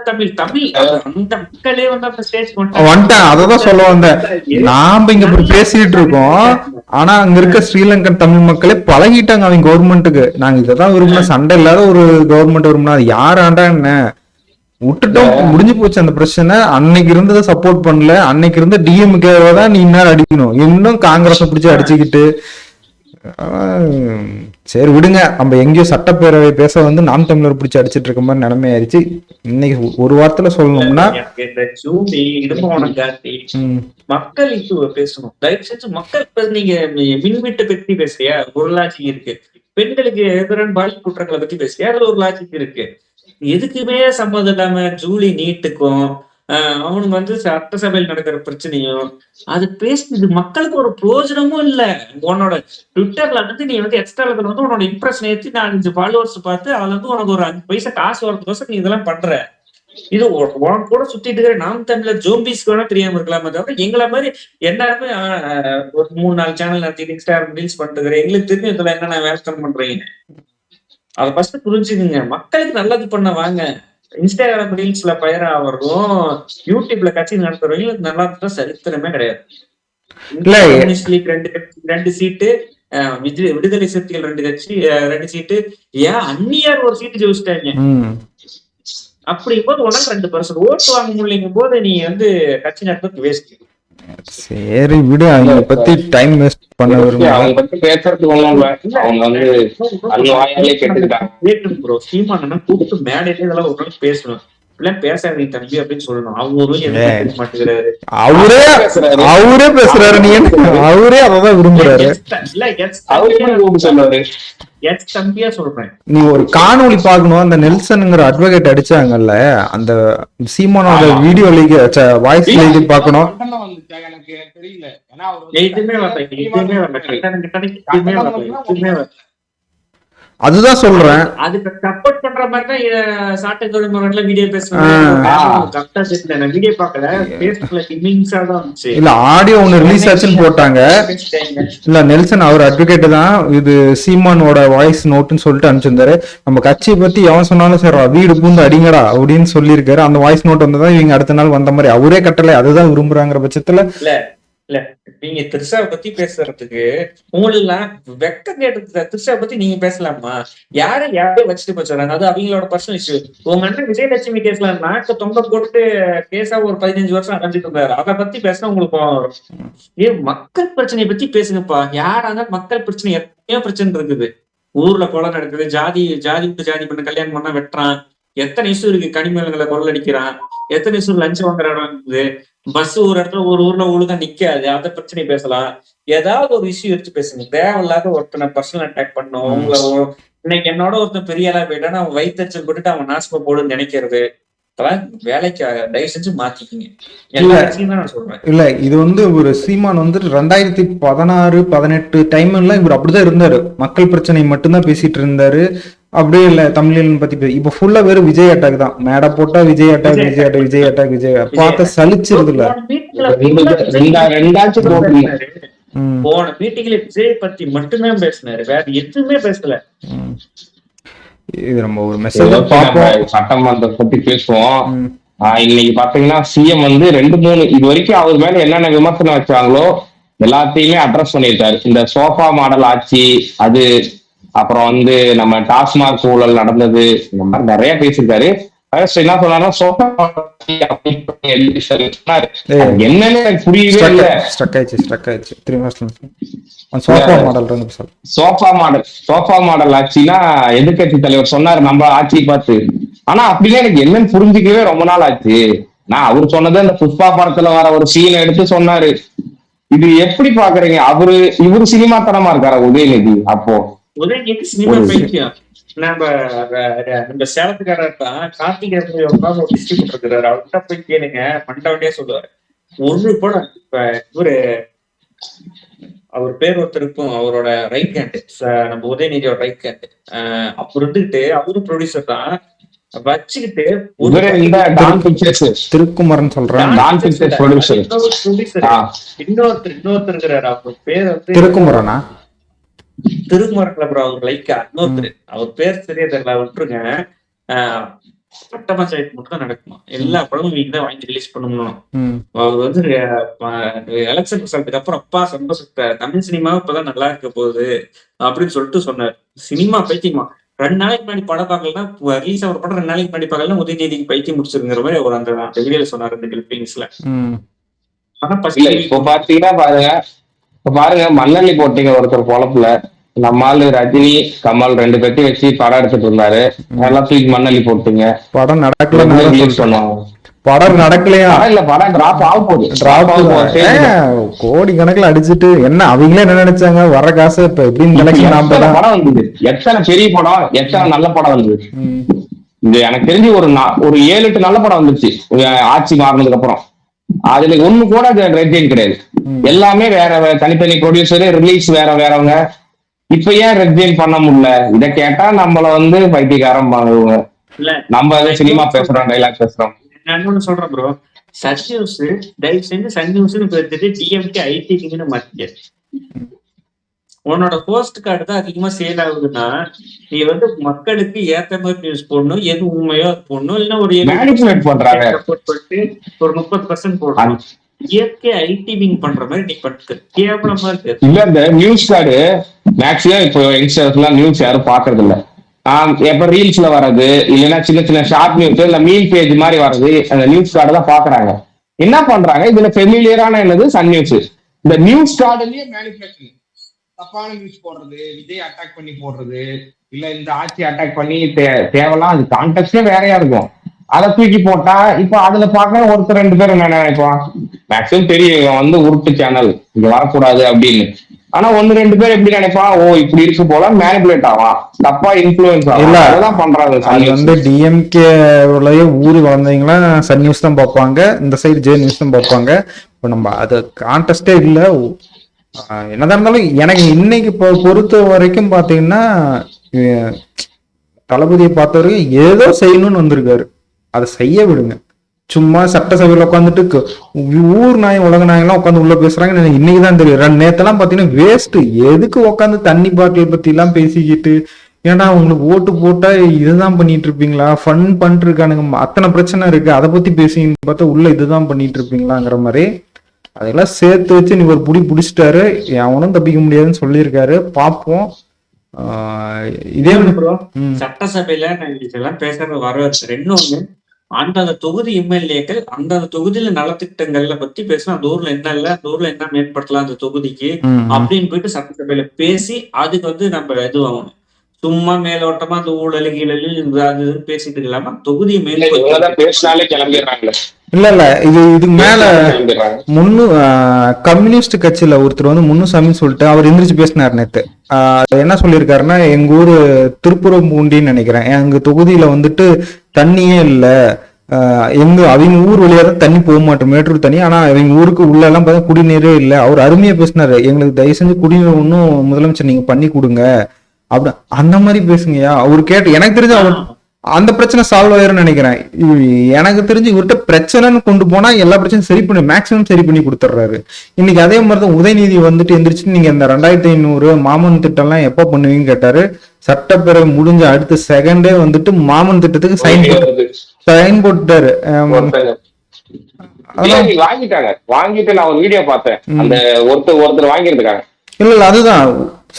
தமிழ் அந்த மக்களே வந்து ஸ்டேஜ் வந்துட்டேன். அததான் சொல்ல வந்தேன். நாம இங்க இப்படி பேசிட்டு இருக்கோம், ஆனா அங்க இருக்க ஸ்ரீலங்கன் தமிழ் மக்களே பழகிட்டாங்க அவங்க கவர்மெண்ட்டுக்கு. நாங்க இதான் விரும்பினா, சண்டை இல்லாத ஒரு கவர்மெண்ட் விரும்பினா அது யார் ஆண்டா என்ன விட்டுட்டோம், முடிஞ்சு போச்சு அந்த பிரச்சனை. அன்னைக்கு இருந்ததை சப்போர்ட் பண்ணல, அன்னைக்கு இருந்த டிஎம்கேவை தான் நீ இன்னும் அடிக்கணும், இன்னும் காங்கிரஸை பிடிச்சி அடிச்சுக்கிட்டு. சரி விடுங்க, நம்ம எங்கேயோ சட்டப்பேரவை பேச வந்து நாம் தமிழர் பிடிச்சி அடிச்சிட்டு இருக்க மாதிரி நிலைமை ஆயிடுச்சு. இன்னைக்கு ஒரு வார்த்தையில சொல்லணும்னா மக்கள் பேசணும். தயவு செஞ்சு மக்கள் நீங்க மின்வெட்டை பத்தி பேசுறியா, ஒரு லாஜிக் இருக்கு. பெண்களுக்கு எதிரான பாலியல் குற்றங்களை பத்தி பேசுறியா, அதுல ஒரு லாஜிக் இருக்கு. எதுக்குமே சம்மதம் இல்லாம ஜூலி நீட்டுக்கும் அவனுக்கு வந்து சட்டசபையில் நடக்கிற பிரச்சனையும் அது பேசுறது மக்களுக்கு ஒரு பிரயோஜனமும் இல்ல. உன்னோட ட்விட்டர்ல வந்து நீ வந்து எக்ஸ்ட்ரா வந்து உன்னோட இம்ப்ரெஷன் ஏற்றி 4-5 ஃபாலோவர்ஸ் பார்த்து அதுல வந்து உனக்கு ஒரு 5 பைசா காசு வரதுக்கோசம் நீ இதெல்லாம் பண்ற. இது உனக்கு கூட சுத்திட்டு இருக்கிற நாம் தமிழர் ஜோம்பிஸ்க்கு வேணா தெரியாம இருக்கலாமே தவிர எங்களை மாதிரி எல்லாருமே ஒரு 3-4 சேனல் நடத்தி இன்ஸ்டாகிராம் ரீல்ஸ் பண்ணிட்டு எங்களுக்கு தெரியும் இதுல என்ன நான் வேலை பண்றீங்க. அதை ஃபர்ஸ்ட் புரிஞ்சுக்குங்க. மக்களுக்கு நல்லது பண்ண வாங்க. இன்ஸ்டாகிராம் ரீல்ஸ்ல பயர் ஆவறதும் யூடியூப்ல கட்சி நடத்துறவங்க நல்லா இருந்தா சரித்திரமே கிடையாது. கம்யூனிஸ்ட் லீக் 2 சீட்டு, விடுதலை சிறுத்தைகள் 2 சீட்டு, ஏன் அந்நியார் ஒரு சீட்டு ஜெயிச்சிட்டாங்க. அப்படிங்கும்போது உனக்கு 2% ஓட்டு வாங்க முடியலைங்கும் போது நீ வந்து கட்சி நடத்துறது வேஸ்ட். சரி விடு, அவங்க பத்தி டைம் வேஸ்ட் பண்ண விரும்பல. அவங்க பத்தி பேசுறதுக்கு ஒண்ணும் இல்ல, அவங்க வந்து அந்த வாயாலே கேட்டுக்கிட்டாங்க. கேட்டு ப்ரோ சீமான் கூப்பிட்டு மேடையில இதெல்லாம் ஒரு நாள் பேசணும். இப்படிலாம் பேசாதீங்க தம்பி அப்படின்னு சொல்லணும். அவரும் எதுவுமே பேச மாட்டேங்கிறாரு. அவரே பேசுறாரு. அவரே பேசுறாரு, நீ என்ன அவரே அததான் விரும்புறாரு. அவரு எப்படி கூப்பிட்டு சொல்லுவாரு? தம்பியா சொல்றேன். நீ ஒரு காணொளி பார்க்கணும், அந்த நெல்சன்ங்கிற அட்வொகேட் அடிச்சாங்கல்ல, அந்த சீமானோட ஆமா. வீடியோ லீக் வாய்ஸ் லீக் பார்க்கணும். எனக்கு தெரியல. ஏன்னா அவர் வந்து எதுவுமே வரல, எதுவுமே வரல. எதுவுமே வரல, எதுவுமே வரல. அதுதான் சொல்றேன். அதுக்கு சப்போர்ட் பண்ற மாதிரி தான் சாட்டை முறையில வீடியோ ஆ. கரெக்டா தெரியல. நான் வீடியோ பார்க்கல, Facebookல இமிங்ஸா தான் இருந்துச்சு. இல்ல ஆடியோ ஒண்ணு ரிலீஸ் ஆச்சுன்னு போட்டாங்க. இல்ல நெல்சன் அவர் அட்வொகேட் தான், இது சீமானோட வாய்ஸ் நோட்டுன்னு சொல்லிட்டு அனுப்பிச்சிருந்தாரு. நம்ம கட்சியை பத்தி எவன் சொன்னாலும் சரி வீடு பூந்து அடிங்கடா அப்படின்னு சொல்லியிருக்காரு. அந்த வாய்ஸ் நோட் வந்ததான் இவங்க அடுத்த நாள் வந்த மாதிரி அவரே கட்டளை அதுதான் விரும்புறாங்கிற பட்சத்துல இல்ல நீங்க த்ரிஷாவை பத்தி பேசுறதுக்கு உங்களுக்கு வெக்கம் கேட்டு த்ரிஷாவை பத்தி நீங்க பேசலாமா? யாரையும் வச்சுட்டு போச்சுறாங்க, அது அவங்களோட பர்சனல் இஷ்யூ. உங்க அண்ணன் விஜயலட்சுமி கேஸ்ல நாக்க தொங்க போட்டு கேஸா ஒரு 15 வருஷம் அடைஞ்சிட்டு இருந்தாரு. அதை பத்தி பேசினா உங்களுக்கு கோவம் வரும். மக்கள் பிரச்சனையை பத்தி பேசுங்கப்பா. யாராங்க மக்கள் பிரச்சனை? எத்தனையோ பிரச்சனை இருக்குது. ஊர்ல கொலை நடக்குது, ஜாதி ஜாதி பண்ண கல்யாணம் பண்ணா வெட்டுறான், எத்தனை இஷ்யூ இருக்கு. கனிமலங்களை கொள்ளடிக்கிறான், எத்தனை இஷ்யூ லஞ்சம் வாங்குற இடம் இருக்குது. பஸ் ஒரு இடத்துல ஒரு ஊர்ல ஒழுங்கா நிக்காது, அந்த பிரச்சனை பேசலாம். ஏதாவது ஒரு இஷ்யூ எடுத்து பேசுங்க. தேவையில்லாத ஒருத்தனை பர்சனல் அட்டாக் பண்ணும். உங்களை இன்னைக்கு என்னோட ஒருத்தன் பெரிய ஆளா போயிட்டான்னு அவன் வயிற்றுச்சல் போட்டுட்டு அவன் நாசமா போடுன்னு நினைக்கிறது வேலைக்கு தயவு செஞ்சு மாத்திக்கிங்க. எல்லா விஷயம் தான் நான் சொல்றேன். இல்ல இது வந்து ஒரு சீமான் வந்து 2016-18 டைம்ல இவர் அப்படிதான் இருந்தாரு. மக்கள் பிரச்சனை மட்டும்தான் பேசிட்டு இருந்தாரு. அப்படியே இல்ல தமிழன் பத்தி இப்ப ஃபுல்லா வெறும் விஜய் அட்டாக் தான். மேடை போட்டா Vijay attack Vijay attack Vijay attack Vijay பார்த்த சலிச்சிருது இல்ல. போன மீட்டிங்ல விஜய் பத்தி மட்டும்தான் பேசினாரு, வேற எதுவுமே பேசல. இது நம்ம ஒரு மெசேஜ் பார்ப்போம், சட்டமன்றத்தை பத்தி பேசுவோம். இன்னைக்கு பாத்தீங்கன்னா சிஎம் வந்து 2-3 இது வரைக்கும் அவர் மேல என்னென்ன விமர்சனம் வச்சாங்களோ எல்லாத்தையுமே அட்ரஸ் பண்ணியிருக்காரு. இந்த சோஃபா மாடல் ஆட்சி, அது அப்புறம் வந்து நம்ம டாஸ்மாக் ஊழல் நடந்தது, இந்த மாதிரி நிறைய பேசியிருக்காரு. என்ன சொன்னாரு, என்னன்னு எனக்கு புரியவே இல்லை. சோஃபா மாடல் ஆட்சினா எதிர்கட்சி தலைவர் சொன்னாரு நம்ம ஆட்சியை பார்த்து. ஆனா அப்படின்னா எனக்கு என்னன்னு புரிஞ்சுக்கவே ரொம்ப நாள் ஆச்சு. நான் அவர் சொன்னது அந்த புஷ்பா படத்துல வர ஒரு சீனை எடுத்து சொன்னாரு. இது எப்படி பாக்குறீங்க? இவரு சினிமா தனமா இருக்காரு உதயநிதி. அப்போ உதயநிதி சினிமா பைத்தியம். நம்ம சேலத்துக்காரர் தான் கார்த்திகை டிஸ்ட்ரிபியூட்டர் இருக்கிறாரு. அவர்கிட்ட போய் கேளுங்க, மண்டவனே சொல்லுவாரு. ஒரு படம் இப்ப இவரு அவர் பேர் ஒருத்தருக்கும் அவரோட ரைட் ஹேண்ட், நம்ம உதயநிதியோட ரைட் ஹேண்ட், அப்ப இருந்துகிட்டு அவரும் ப்ரொடியூசர் தான் வச்சுக்கிட்டு திருக்குமரன் சொல்றேன். இன்னொருத்தர் இருக்கிறாரு, அவர் பேர் வந்து திருக்குமரனா திருக்குமரன் அவர் லைக்கா இன்னொருத்தர், அவர் பேர் சரியா தெரியல, விட்டுருங்க. சட்ட பஞ்சாயத்து மட்டும் தான் நடக்குமா, எல்லா படமும் வீக்கு தான் வாங்கி ரிலீஸ் பண்ணணும். அவர் வந்து எலெக்ஷன் ரிசல்ட்டுக்கு அப்புறம் அப்பா சந்தோஷத்தை தமிழ் சினிமா இப்பதான் நல்லா இருக்க போகுது அப்படின்னு சொல்லிட்டு சொன்னார். சினிமா பைத்தியமா 2 நாளைக்கு முன்னாடி படம் பார்க்கலன்னா ரிலீஸ் ஆகிற படம் 2 நாளைக்கு முன்னாடி பார்க்கலாம் உதயநிதிக்கு பைத்தியம் முடிச்சிருங்கிற மாதிரி அவர் அந்த வீடியோல சொன்னார். இந்த கிளிப்பிங்ஸ்ல இப்போ பாத்தீங்கன்னா பாருங்க மண்ணள்ளி போட்டீங்க ஒருத்தர் பொழப்புல. நம்மால ரஜினி கமல் 2 பேர்த்தையும் வச்சு படம் எடுத்துட்டு இருந்தாரு. எல்லாம் தூக்கி மண்ணள்ளி போட்டீங்க. படம் நடக்கல, படம் நடக்கலையா? இல்ல படம் டிராப் ஆக போகுது. கோடி கணக்குல அடிச்சுட்டு என்ன அவங்களே என்ன நினைச்சாங்க, வர காசு இப்ப எப்படி படம் வந்தது, எத்தனை பெரிய படம், எத்தனை நல்ல படம் வந்தது. இது எனக்கு தெரிஞ்சு ஒரு 7-8 நல்ல படம் வந்துருச்சு ஆட்சி மாறினதுக்கு அப்புறம். அதுல ஒண்ணு கூட ரெட் கிடையாது. எல்லாமே வேற தனித்தனி ப்ரொடியூசரு, ரிலீஸ் வேறவங்க. இப்ப ஏன் ரெட் பண்ண முடியல? இத கேட்டா நம்மள வந்து பைத்தியக்காரம் பண்ணுவாங்க. நம்ம சினிமா பேசுறோம், டைலாக் பேசுறோம். நான் ஒண்ணு சொல்றேன் ப்ரோ, சன் நியூஸ் தயவு செஞ்சு சன் நியூஸ்னு பேர்த்துட்டு டிஎம்கே ஐடின்னு மாத்திக்க. உன்னோட போஸ்ட் கார்டு தான் அதிகமா சேல் ஆகுதுன்னா நீ வந்து மக்களுக்கு ஏத்த மாதிரி நியூஸ் போடணும், எது உண்மையோ அது போடணும். இல்லைன்னா ஒரு ஒரு 30% போடணும். இயற்கை ஐடிவிங் பண்ற மாதிரி நீ பட்டு கேவலமா இருக்கு. இல்ல இந்த நியூஸ் கார்டு மேக்ஸிமம் இப்போ யங்ஸ்டர்ஸ் எல்லாம் நியூஸ் யாரும் பாக்குறது இல்ல. எப்ப ரீல்ஸ்ல வர்றது, இல்லைன்னா சின்ன சின்ன ஷார்ட் நியூஸ் இல்ல மீல் பேஜ் மாதிரி வர்றது, அந்த நியூஸ் கார்டு தான் பாக்குறாங்க. என்ன பண்றாங்க, இதுல ஃபெமிலியரான என்னது சன் நியூஸ். இந்த நியூஸ் கார்டுலயே மேனிபுலேஷன், தப்பான நியூஸ் போடுறது, விஜய் அட்டாக் பண்ணி போடுறது, இல்ல இந்த ஆட்சி அட்டாக் பண்ணி தேவலாம். அது கான்டெக்ஸ்டே வேறையா இருக்கும். அதை தூக்கி போட்டா இப்ப அதுல பாக்க ஒருத்தர் 2 பேர் என்ன நினைப்பான், மேக்சிமம் தெரியும் இவன் வந்து உருட்டு சேனல் இங்க வரக்கூடாது அப்படின்னு. ஆனா 1-2 பேர் எப்படி நினைப்பான், ஓ இப்படி இருக்கு போல மேனிபுலேட் ஆவான், தப்பா இன்ஃபுளுன்ஸ் இல்ல ஆகும். அதெல்லாம் பண்றாங்க அது சன் வந்து நியூஸ். டிஎம்கே உடைய ஊர் வளர்ந்தீங்களா சன் நியூஸ் தான் பார்ப்பாங்க, இந்த சைடு ஜே நியூஸ் தான் பார்ப்பாங்க. இப்போ நம்ம அது கான்டெஸ்டே இல்லை. என்னதான் இருந்தாலும் எனக்கு இன்னைக்கு இப்போ பொறுத்த வரைக்கும் பார்த்தீங்கன்னா தளபதியை பார்த்த வரைக்கும் ஏதோ செய்யணும்னு வந்திருக்காரு, அதை செய்ய விடுங்க. சும்மா சட்டசபையில் உட்காந்துட்டு ஊர் நாயம் உலக நாயெல்லாம் உட்காந்து உள்ள பேசுறாங்க. எனக்கு இன்னைக்கு தான் தெரியும். நேத்தெல்லாம் பாத்தீங்கன்னா வேஸ்ட், எதுக்கு உட்காந்து தண்ணி பாட்டில் பத்தி எல்லாம் பேசிக்கிட்டு, ஏன்னா உங்களுக்கு ஓட்டு போட்டா இதுதான் பண்ணிட்டு இருப்பீங்களா, ஃபன் பண்ணிட்டு இருக்கானுங்க, அத்தனை பிரச்சனை இருக்கு, அதை பத்தி பேசின்னு பார்த்தா உள்ள இதுதான் பண்ணிட்டு இருப்பீங்களாங்கிற மாதிரி அதெல்லாம் சேர்த்து வச்சு நீ ஒரு பிடிச்சிட்டாரு. அவனும் தப்பிக்க முடியாதுன்னு சொல்லியிருக்காரு. பார்ப்போம். இதே ப்ரோ சட்டசபையில நான் இதெல்லாம் பேசுறது வரவேற்கிறேன். இன்னொன்னு, அந்தந்த தொகுதி எம்எல்ஏக்கள் அந்தந்த தொகுதியில நலத்திட்டங்கள்ல பத்தி பேசணும். அந்த ஊர்ல என்ன இல்ல, அந்த ஊர்ல என்ன மேம்படுத்தலாம் அந்த தொகுதிக்கு அப்படின்னு போயிட்டு சட்டசபையில பேசி அதுக்கு வந்து நம்ம இதுவாகணும். சும்மா மேலோட்டமா அந்த ஊழல் கீழல் அது பேசிட்டு இல்லாம தொகுதியை பேசினாலே கிளம்பிடுறாங்க. இல்ல இதுக்கு மேல கம்யூனிஸ்ட் கட்சியில ஒருத்தர் வந்து முன்னுசாமின்னு சொல்லிட்டு அவர் எந்திரிச்சு பேசினார் நேத்து. என்ன சொல்லியிருக்காருன்னா, எங்க ஊரு திருப்புறம்பூண்டின்னு நினைக்கிறேன், எங்க தொகுதியில வந்துட்டு தண்ணியே இல்ல, அவங்க ஊர் வழியா தான் தண்ணி போக மாட்டோம், மேட்டூர் தண்ணி, ஆனா அவங்க ஊருக்கு உள்ள எல்லாம் பார்த்தா குடிநீரே இல்லை. அவர் அருமையா பேசினாரு, எங்களுக்கு தயவு செஞ்சு குடிநீர் ஒன்றும் முதலமைச்சர் நீங்க பண்ணி கொடுங்க அப்படி அந்த மாதிரி பேசுங்கயா. அவரு கேட்டு எனக்கு தெரிஞ்சு அவர் அந்த பிரச்சனை சால்வ் ஆயிரும்னு நினைக்கிறேன். எனக்கு தெரிஞ்சு இவர்கிட்ட பிரச்சனைன்னு கொண்டு போனா எல்லா பிரச்சனையும் சரி பண்ணி மேக்சிமம் சரி பண்ணி கொடுத்துட்றாரு. இன்னைக்கு அதே மாதிரிதான் உதயநிதி வந்துட்டு எந்திரிச்சு நீங்க இந்த 2500 மாமன் திட்டம் எல்லாம் எப்ப பண்ணுவீங்கன்னு கேட்டாரு. சட்டப்பேரவை முடிஞ்ச அடுத்த செகண்டே வந்துட்டு மாமன் திட்டத்துக்கு சைன் போட்டுட்டாரு. வாங்கிட்டு நான் ஒரு வீடியோ பார்த்தேன், அந்த ஒருத்தர் வாங்கியிருக்காங்க. இல்ல அதுதான்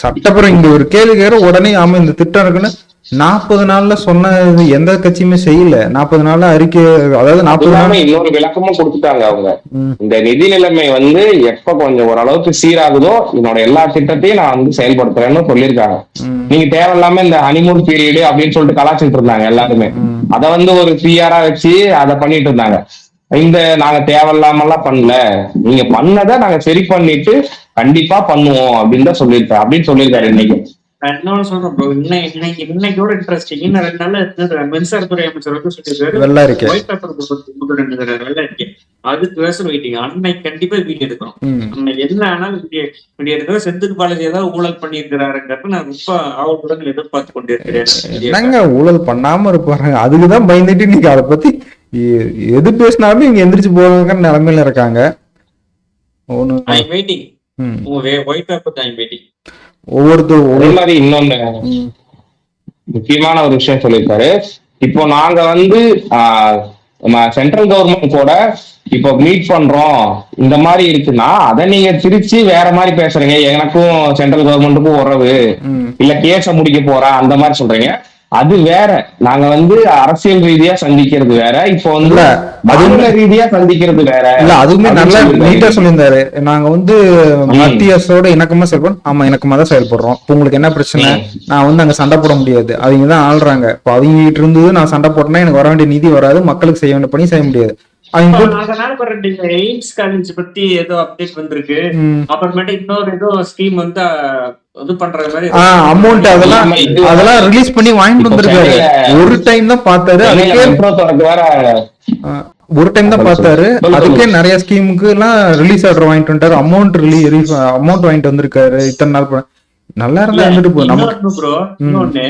சட்டப்பேரவை இங்க ஒரு கேள்வி கேட்க உடனே ஆமா இந்த திட்டம் இருக்குன்னு 40 நாள்ல சொன்ன எந்த கட்சியுமே செய்யல. 40 நாள்ல அறிக்கை, அதாவது 40 நாள் இன்னொரு விளக்கமும் கொடுத்துட்டாங்க அவங்க. இந்த நிதி நிலைமை வந்து எப்ப கொஞ்சம் ஓரளவுக்கு சீராகுதோ என்னோட எல்லா திட்டத்தையும் நான் வந்து செயல்படுத்துறேன்னு சொல்லியிருக்காங்க. நீங்க தேவையில்லாம இந்த ஹனிமூன் பீரியடு அப்படின்னு சொல்லிட்டு கலாச்சிட்டு இருந்தாங்க எல்லாருமே. அதை வந்து ஒரு பிஆரா வச்சு அதை பண்ணிட்டு இருந்தாங்க. இந்த நாங்க தேவையில்லாம எல்லாம் பண்ணல, நீங்க பண்ணதை நாங்க சரி பண்ணிட்டு கண்டிப்பா பண்ணுவோம் அப்படின்னு தான் சொல்லியிருக்கேன் அப்படின்னு சொல்லியிருக்காரு. இன்னைக்கு இன்னொன்னு சொல்றேன் ப்ரோ, இன்னைக்கோட இன்ட்ரெஸ்டிங், இன்னும் 2 நாள்ல மின்சாரத்துறை அமைச்சர் வந்து சொல்லியிருக்காரு வெள்ளை இருக்கே அதுக்கு பேசுற வெயிட்டிங். அன்னைக்கு கண்டிப்பா வீடியோ எடுக்கணும். அன்னைக்கு என்ன ஆனாலும் வீடியோ எடுக்கிற செந்தில் பாலாஜி ஏதாவது ஊழல் பண்ணியிருக்கிறாருங்கிறப்ப நான் ரொம்ப ஆவலுடன் எதிர்பார்த்து கொண்டிருக்கிறேன். ஊழல் பண்ணாம இருப்பாங்க, அதுக்குதான் பயந்துட்டு இன்னைக்கு அதை பத்தி எது பேசினாலும் இங்க எந்திரிச்சு போகிற நிலைமையில இருக்காங்க. ஒவ்வொருத்தரும் இன்னொன்னு முக்கியமான ஒரு விஷயம் சொல்லியிருக்காரு. இப்போ நாங்க வந்து சென்ட்ரல் கவர்மெண்ட் கூட இப்போ மீட் பண்றோம் இந்த மாதிரி இருக்குன்னா அதை நீங்க திருச்சி வேற மாதிரி பேசுறீங்க, எனக்கும் சென்ட்ரல் கவர்மெண்ட்டுக்கும் உறவு இல்ல கேஸ முடிக்க போறேன் அந்த மாதிரி சொல்றீங்க. அது வேற, நாங்க வந்து அரசியல் ரீதியா சந்திக்கிறது வேற, இப்போ வந்து மாநில ரீதியா சந்திக்கிறது வேற. இல்ல அதுவுமே நல்லா நீட்டா சொல்லியிருந்தாரு. நாங்க வந்து மத்திய அரசோட இணக்கமா செயல்படுறோம். ஆமா இணக்கமா தான் செயல்படுறோம். இப்போ உங்களுக்கு என்ன பிரச்சனை, நான் வந்து அங்க சண்டை போட முடியாது, அவங்க தான் ஆள்றாங்க. இப்போ அவங்க கிட்ட இருந்து நான் சண்டை போட்டேன்னா எனக்கு வர வேண்டிய நிதி வராது, மக்களுக்கு செய்ய வேண்டிய பணி செய்ய முடியாது. எய்ம்ஸ் காலேஜ் பத்தி ஏதோ அப்டேட் வந்திருக்கு. அப்புறமேட்டு இன்னொரு ஏதோ ஸ்கீம் வந்து இது பண்ற மாதிரி அமௌண்ட் அதெல்லாம் ரிலீஸ் பண்ணி வாங்கிட்டு வந்திருக்காரு. ஒரு டைம் தான் பார்த்தாரு, அதுக்கே நிறைய ஸ்கீமுக்கு எல்லாம் ரிலீஸ் ஆர்டர் வாங்கிட்டு வந்துட்டாரு. அமௌண்ட் வாங்கிட்டு வந்திருக்காரு. இத்தனை நாள் நல்லா இருந்தா இருந்துட்டு போனோம் ப்ரோ. இன்னொன்னு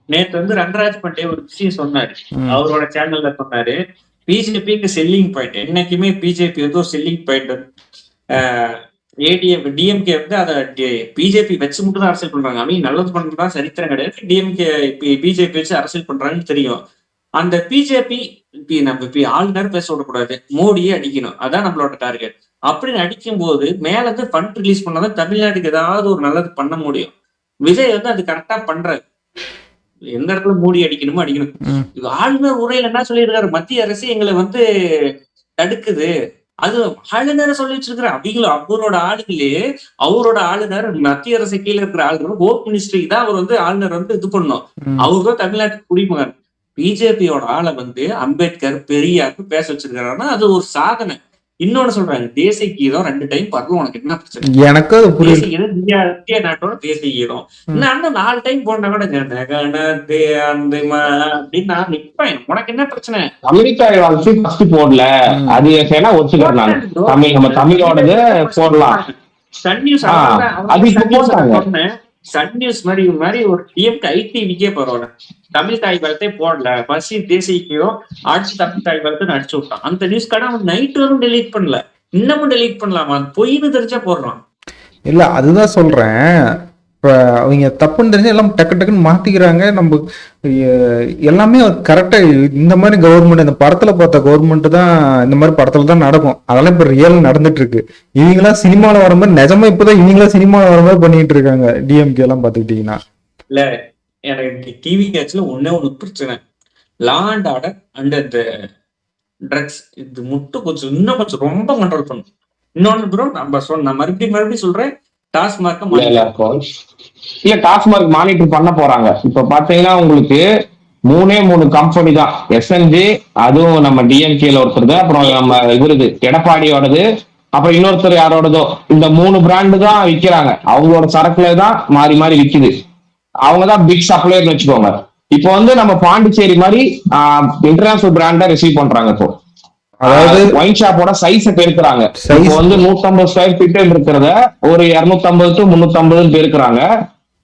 நேத்து வந்து ரங்கராஜ் பண்டே ஒரு விஷயம் சொன்னாரு, அவரோட சேனல்ல சொன்னாரு, பிஜேபிக்கு செல்லிங் பாயிண்ட் என்னைக்குமே பிஜேபி வந்து ஒரு செல்லிங் பாயிண்ட். ஏடிஎம் டிஎம்கே வந்து அதை பிஜேபி வச்சு மட்டும் தான் அரசியல் பண்றாங்க, அவங்க நல்லது பண்றதுதான் சரித்திரம் கிடையாது. டிஎம்கே பிஜேபி வச்சு அரசியல் பண்றாங்கன்னு தெரியும். அந்த பிஜேபி நம்ம ஆளுநர் பேச விடக்கூடாது, மோடியே அடிக்கணும், அதான் நம்மளோட டார்கெட். அப்படின்னு அடிக்கும் போது மேல இருந்து ஃபண்ட் ரிலீஸ் பண்ணாதான் தமிழ்நாட்டுக்கு ஏதாவது ஒரு நல்லது பண்ண முடியும். விஜய் வந்து அது கரெக்டா பண்றாரு. எந்த இடத்துல மோடி அடிக்கணுமோ அடிக்கணும். ஆளுநர் உரையில என்ன சொல்லியிருக்காரு, மத்திய அரசு எங்களை வந்து தடுக்குது, அது ஆளுநரை சொல்லி வச்சிருக்கிற அவங்களும் அவரோட ஆளுகளே. அவரோட ஆளுநர் மத்திய அரசு கீழே இருக்கிற ஆளுநர் ஹோம் மினிஸ்ட்ரிக்கு தான் அவர் வந்து ஆளுநர் வந்து இது பண்ணணும். அவருதான் தமிழ்நாட்டுக்கு குடிமகன். பிஜேபியோட ஆளை வந்து அம்பேத்கர் பெரியாருக்கு பேச வச்சிருக்காருன்னா அது ஒரு சாதனை. இன்னொன்னு சொல்றாங்க, தேசிய கீதம் 2 டைம் பாடணும், உனக்கு என்ன பிரச்சனை? எனக்கு அது தேசிய புரியல. கீதம் இந்திய நாட்டோட தேசிய கீதம். இன்னும் 4 டைம் போனா கூட அப்படின்னு நான் நிப்பேன். உனக்கு என்ன பிரச்சனை? அமெரிக்காவை வாழ்த்து ஃபர்ஸ்ட் போடல, அது வேணா ஒத்துக்கிறேன் நான். நம்ம தமிழோடது போடலாம். சன் நியூஸ் அது இப்ப போட்டாங்க. சன் நியூஸ் மாதிரி ஒரு டிஎம்கே ஐடிவிக்கே பரவாயில்ல, தமிழ் தாய் வாழ்த்தே போடல, பசி தேசியோ ஆட்சி தமிழ் தாய் வாழ்த்து அடிச்சு விட்டான். அந்த நியூஸ் கடை அவன் நைட் வரும் டெலீட் பண்ணல, இன்னமும் டெலீட் பண்ணலாமா? பொய்னு தெரிஞ்சா போடுறான். இல்ல அதுதான் சொல்றேன், இப்ப அவங்க தப்புன்னு தெரிஞ்சு எல்லாம் டக்கு டக்குன்னு மாத்திக்கிறாங்க. நம்ம எல்லாமே கரெக்டா இந்த மாதிரி கவர்மெண்ட், இந்த படத்துல பார்த்த கவர்மெண்ட் தான் இந்த மாதிரி படத்துல தான் நடக்கும். அதெல்லாம் இப்ப ரியல் நடந்துட்டு இருக்கு. இவங்கெல்லாம் சினிமால வர மாதிரி நிஜமா இப்பதான் இவங்களாம் சினிமால வர மாதிரி பண்ணிட்டு இருக்காங்க. டிஎம்கே எல்லாம் பாத்துக்கிட்டீங்கன்னா இல்ல, எனக்கு டிவி கேட்ச்ல ஒன்னே ஒண்ணு பிரச்சனை, லா அண்ட் ஆர்டர் அண்ட் அந்த ட்ரக்ஸ், இது மட்டும் கொஞ்சம் இன்னும் கொஞ்சம் ரொம்ப கண்ட்ரோல் பண்ணும். இன்னொன்னு ப்ரோ, நான் மறுபடியும் சொல்றேன், டாஸ்மார்க் இல்ல டாஸ்மார்க் மானிட்டர் பண்ண போறாங்க. இப்ப பாத்தீங்கன்னா உங்களுக்கு 3 கம்பெனி தான், எஸ்என்ஜி, அதுவும் நம்ம டிஎம்கேல ஒருத்தர், அப்புறம் நம்ம இவருது எடப்பாடியோடது, அப்புறம் இன்னொருத்தர் யாரோடதோ, இந்த 3 பிராண்டு தான் விற்கிறாங்க. அவங்களோட சரக்குல தான் மாறி மாறி விக்குது. அவங்கதான் பிக் சப்ளையர்னு வச்சுக்கோங்க. இப்போ வந்து நம்ம பாண்டிச்சேரி மாதிரி இன்டர்நேஷனல் பிராண்டா ரிசீவ் பண்றாங்க. இப்போ அதாவது ஒயின் ஷாப்போட சைஸ பெருக்குறாங்க. இப்போ வந்து 150 ஸ்கொயர் ஃபீட் இருக்கிறத ஒரு 250 to 350 பெருக்குறாங்க.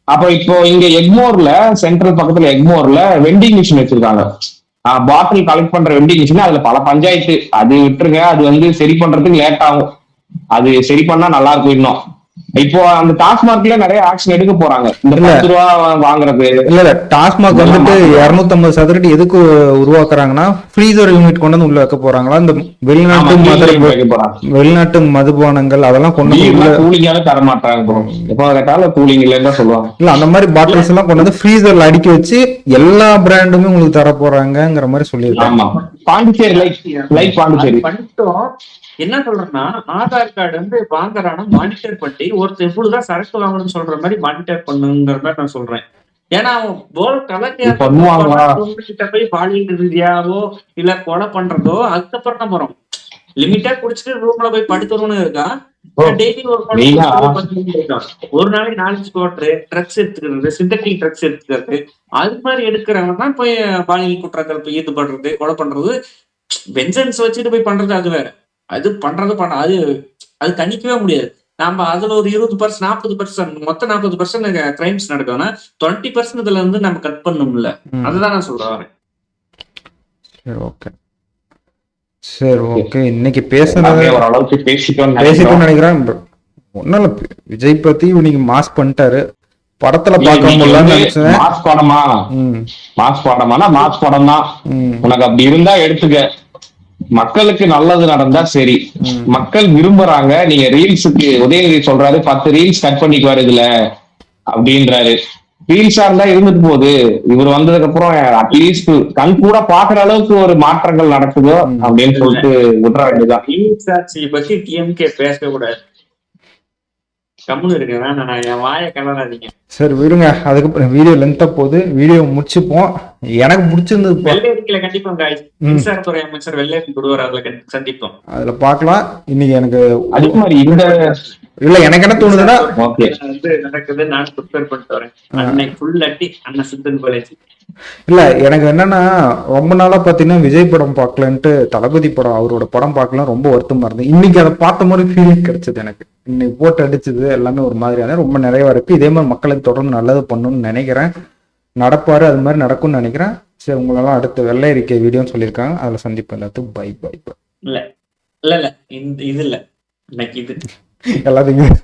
அப்ப இப்போ இங்க எக்மோர்ல, சென்ட்ரல் பக்கத்துல எக்மோர்ல வெண்டிங் மிஷின் வச்சிருக்காங்க. பாட்டில் கலெக்ட் பண்ற வெண்டிங் மிஷின். அதுல பல பஞ்சாயத்து, அது விட்டுருங்க, அது வந்து சரி பண்றதுக்கு லேட் ஆகும். அது சரி பண்ணா நல்லா இருக்கும் இன்னும். இப்போ அந்த டாஸ்மார்க்ல நிறைய ஆக்ஷன் எடுக்க போறாங்க. இந்த 10 ரூபா வாங்குறது இல்ல டாஸ்மாக் வந்துட்டு 250 சதுரடி எதுக்கு உருவாக்குறாங்கன்னா ஃப்ரீசர் யூனிட் கொண்டு வந்து உள்ள வைக்க போறாங்களா? இந்த வெளிநாட்டு மதுபானங்கள் அதெல்லாம் கொண்டு கூலிங்கால தர மாட்டாங்க. எப்ப கேட்டாலும் கூலிங் இல்லைன்னு தான் சொல்லுவாங்க. இல்ல அந்த மாதிரி பாட்டில்ஸ் எல்லாம் கொண்டு வந்து ஃப்ரீசர்ல அடுக்கி வச்சு எல்லா பிராண்டுமே உங்களுக்கு தர போறாங்கிற மாதிரி சொல்லியிருக்காங்க. பாண்டிச்சேரி லைக் பாண்டிச்சேரி என்ன சொல்றேன்னா, ஆதார் கார்டு வந்து வாங்குறானா மானிட்டர் பண்ணி ஒருத்தர் எப்படிதான் சரக்கு வாங்கணும்னு சொல்ற மாதிரி மானிட்டர் பண்ணுங்கிற மாதிரி நான் சொல்றேன். ஏன்னா அவன் போல் கலக்கிட்ட போய் பாலியல் ரீதியாவோ இல்ல கொலை பண்றதோ அதுக்கப்புறம் தான் போறோம். லிமிட்டா குடிச்சிட்டு ரூம்ல போய் படுத்துறோம்னு இருக்கா. டெய்லி ஒரு நாளைக்கு 4 ஸ்குவாட்ரு ட்ரக்ஸ் எடுத்துக்கிறது, சிந்தட்டிக் ட்ரக்ஸ் எடுத்துக்கிறது, அது மாதிரி எடுக்கிறவங்க தான் போய் பாலியல் குற்றங்கள் போய் ஈடுபடுறது, கொலை பண்றது, வெஞ்சன்ஸ் வச்சுட்டு போய் பண்றது. அது வேற, அது பண்றது அது தணிக்கவே முடியாது. நம்ம அதுல ஒரு 20% 40% மொத்தம் 40% கிரைம்ஸ் நடக்கும்னா 20% இதுல இருந்து நம்ம கட் பண்ணணும்ல. அதுதான் நான் சொல்றேன். சரி ஓகே இன்னைக்கு பேசுனது ஓரளவுக்கு பேசிட்டோம்னு நினைக்கிறேன். ஒன்னும் இல்ல, விஜய் பத்தி நீங்க மாஸ் பண்ணிட்டாரு. படத்துல பார்க்க முடியலன்னு நினைச்சேன். மாஸ் படம் தான். உனக்கு அப்படி இருந்தா எடுத்துக்க. மக்களுக்கு நல்லது நடந்தா சரி. மக்கள் விரும்புறாங்க. நீங்க ரீல்ஸுக்கு உதயநிதி சொல்றாரு 10 ரீல்ஸ் கட் பண்ணிக்குவாரு இதுல அப்படின்றாரு. ரீல்ஸா இருந்தா இருந்துட்டு போகுது. இவர் வந்ததுக்கு அப்புறம் அட்லீஸ்ட் கண் கூட பாக்குற அளவுக்கு ஒரு மாற்றங்கள் நடக்குதோ அப்படின்னு சொல்லிட்டு விட்டுற வேண்டியதான். ரீல்ஸ் ஆட்சி பத்தி டிஎம்கே பேசக்கூடாது, கம்முன்னு இருக்கு. நான் என் வாயை கலராதீங்க. சரி விடுங்க, அதுக்கப்புறம் வீடியோ லென்த்தா போகுது, வீடியோ முடிச்சுப்போம். எனக்கு பிடிச்சிருந்தது வெள்ளையறிக்கையில கண்டிப்பா மின்சாரத்துறை அமைச்சர் வெள்ளையறிக்கை கொடுவார், அதுல சந்திப்போம், அதுல பாக்கலாம். இன்னைக்கு எனக்கு அதே மாதிரி இந்த இல்ல எனக்கு என்ன தோணுதுன்னா நடக்குது. நான் ப்ரிப்பேர் பண்ணிட்டு வரேன். அன்னைக்கு ஃபுல் அட்டி அண்ணன் சித்தன் காலேஜ். இல்ல எனக்கு என்னன்னா ரொம்ப நாளா பாத்தீங்கன்னா விஜய் படம் பார்க்கலன்ட்டு தளபதி படம் அவரோட படம் பார்க்கலாம் ரொம்ப வருத்தமா இருந்தது. இன்னைக்கு அதை பார்த்த மாதிரி ஃபீலிங் கிடைச்சது எனக்கு. இன்னைக்கு போட்டு அடிச்சது எல்லாமே ஒரு மாதிரியான ரொம்ப நிறைவா இருக்கு. இதே மாதிரி மக்களுக்கு தொடர்ந்து நல்லது பண்ணணும்னு நினைக்கிறேன். நடப்பாரு, அது மாதிரி நடக்கும்னு நினைக்கிறேன். சரி, உங்களெல்லாம் அடுத்த வெள்ளை அறிக்கை வீடியோன்னு சொல்லியிருக்காங்க, அதுல சந்திப்பேன். எல்லாத்துக்கும் பை பை. இல்ல இல்ல இல்ல இது இல்ல இன்னைக்கு இது எல்லாத்துக்கும்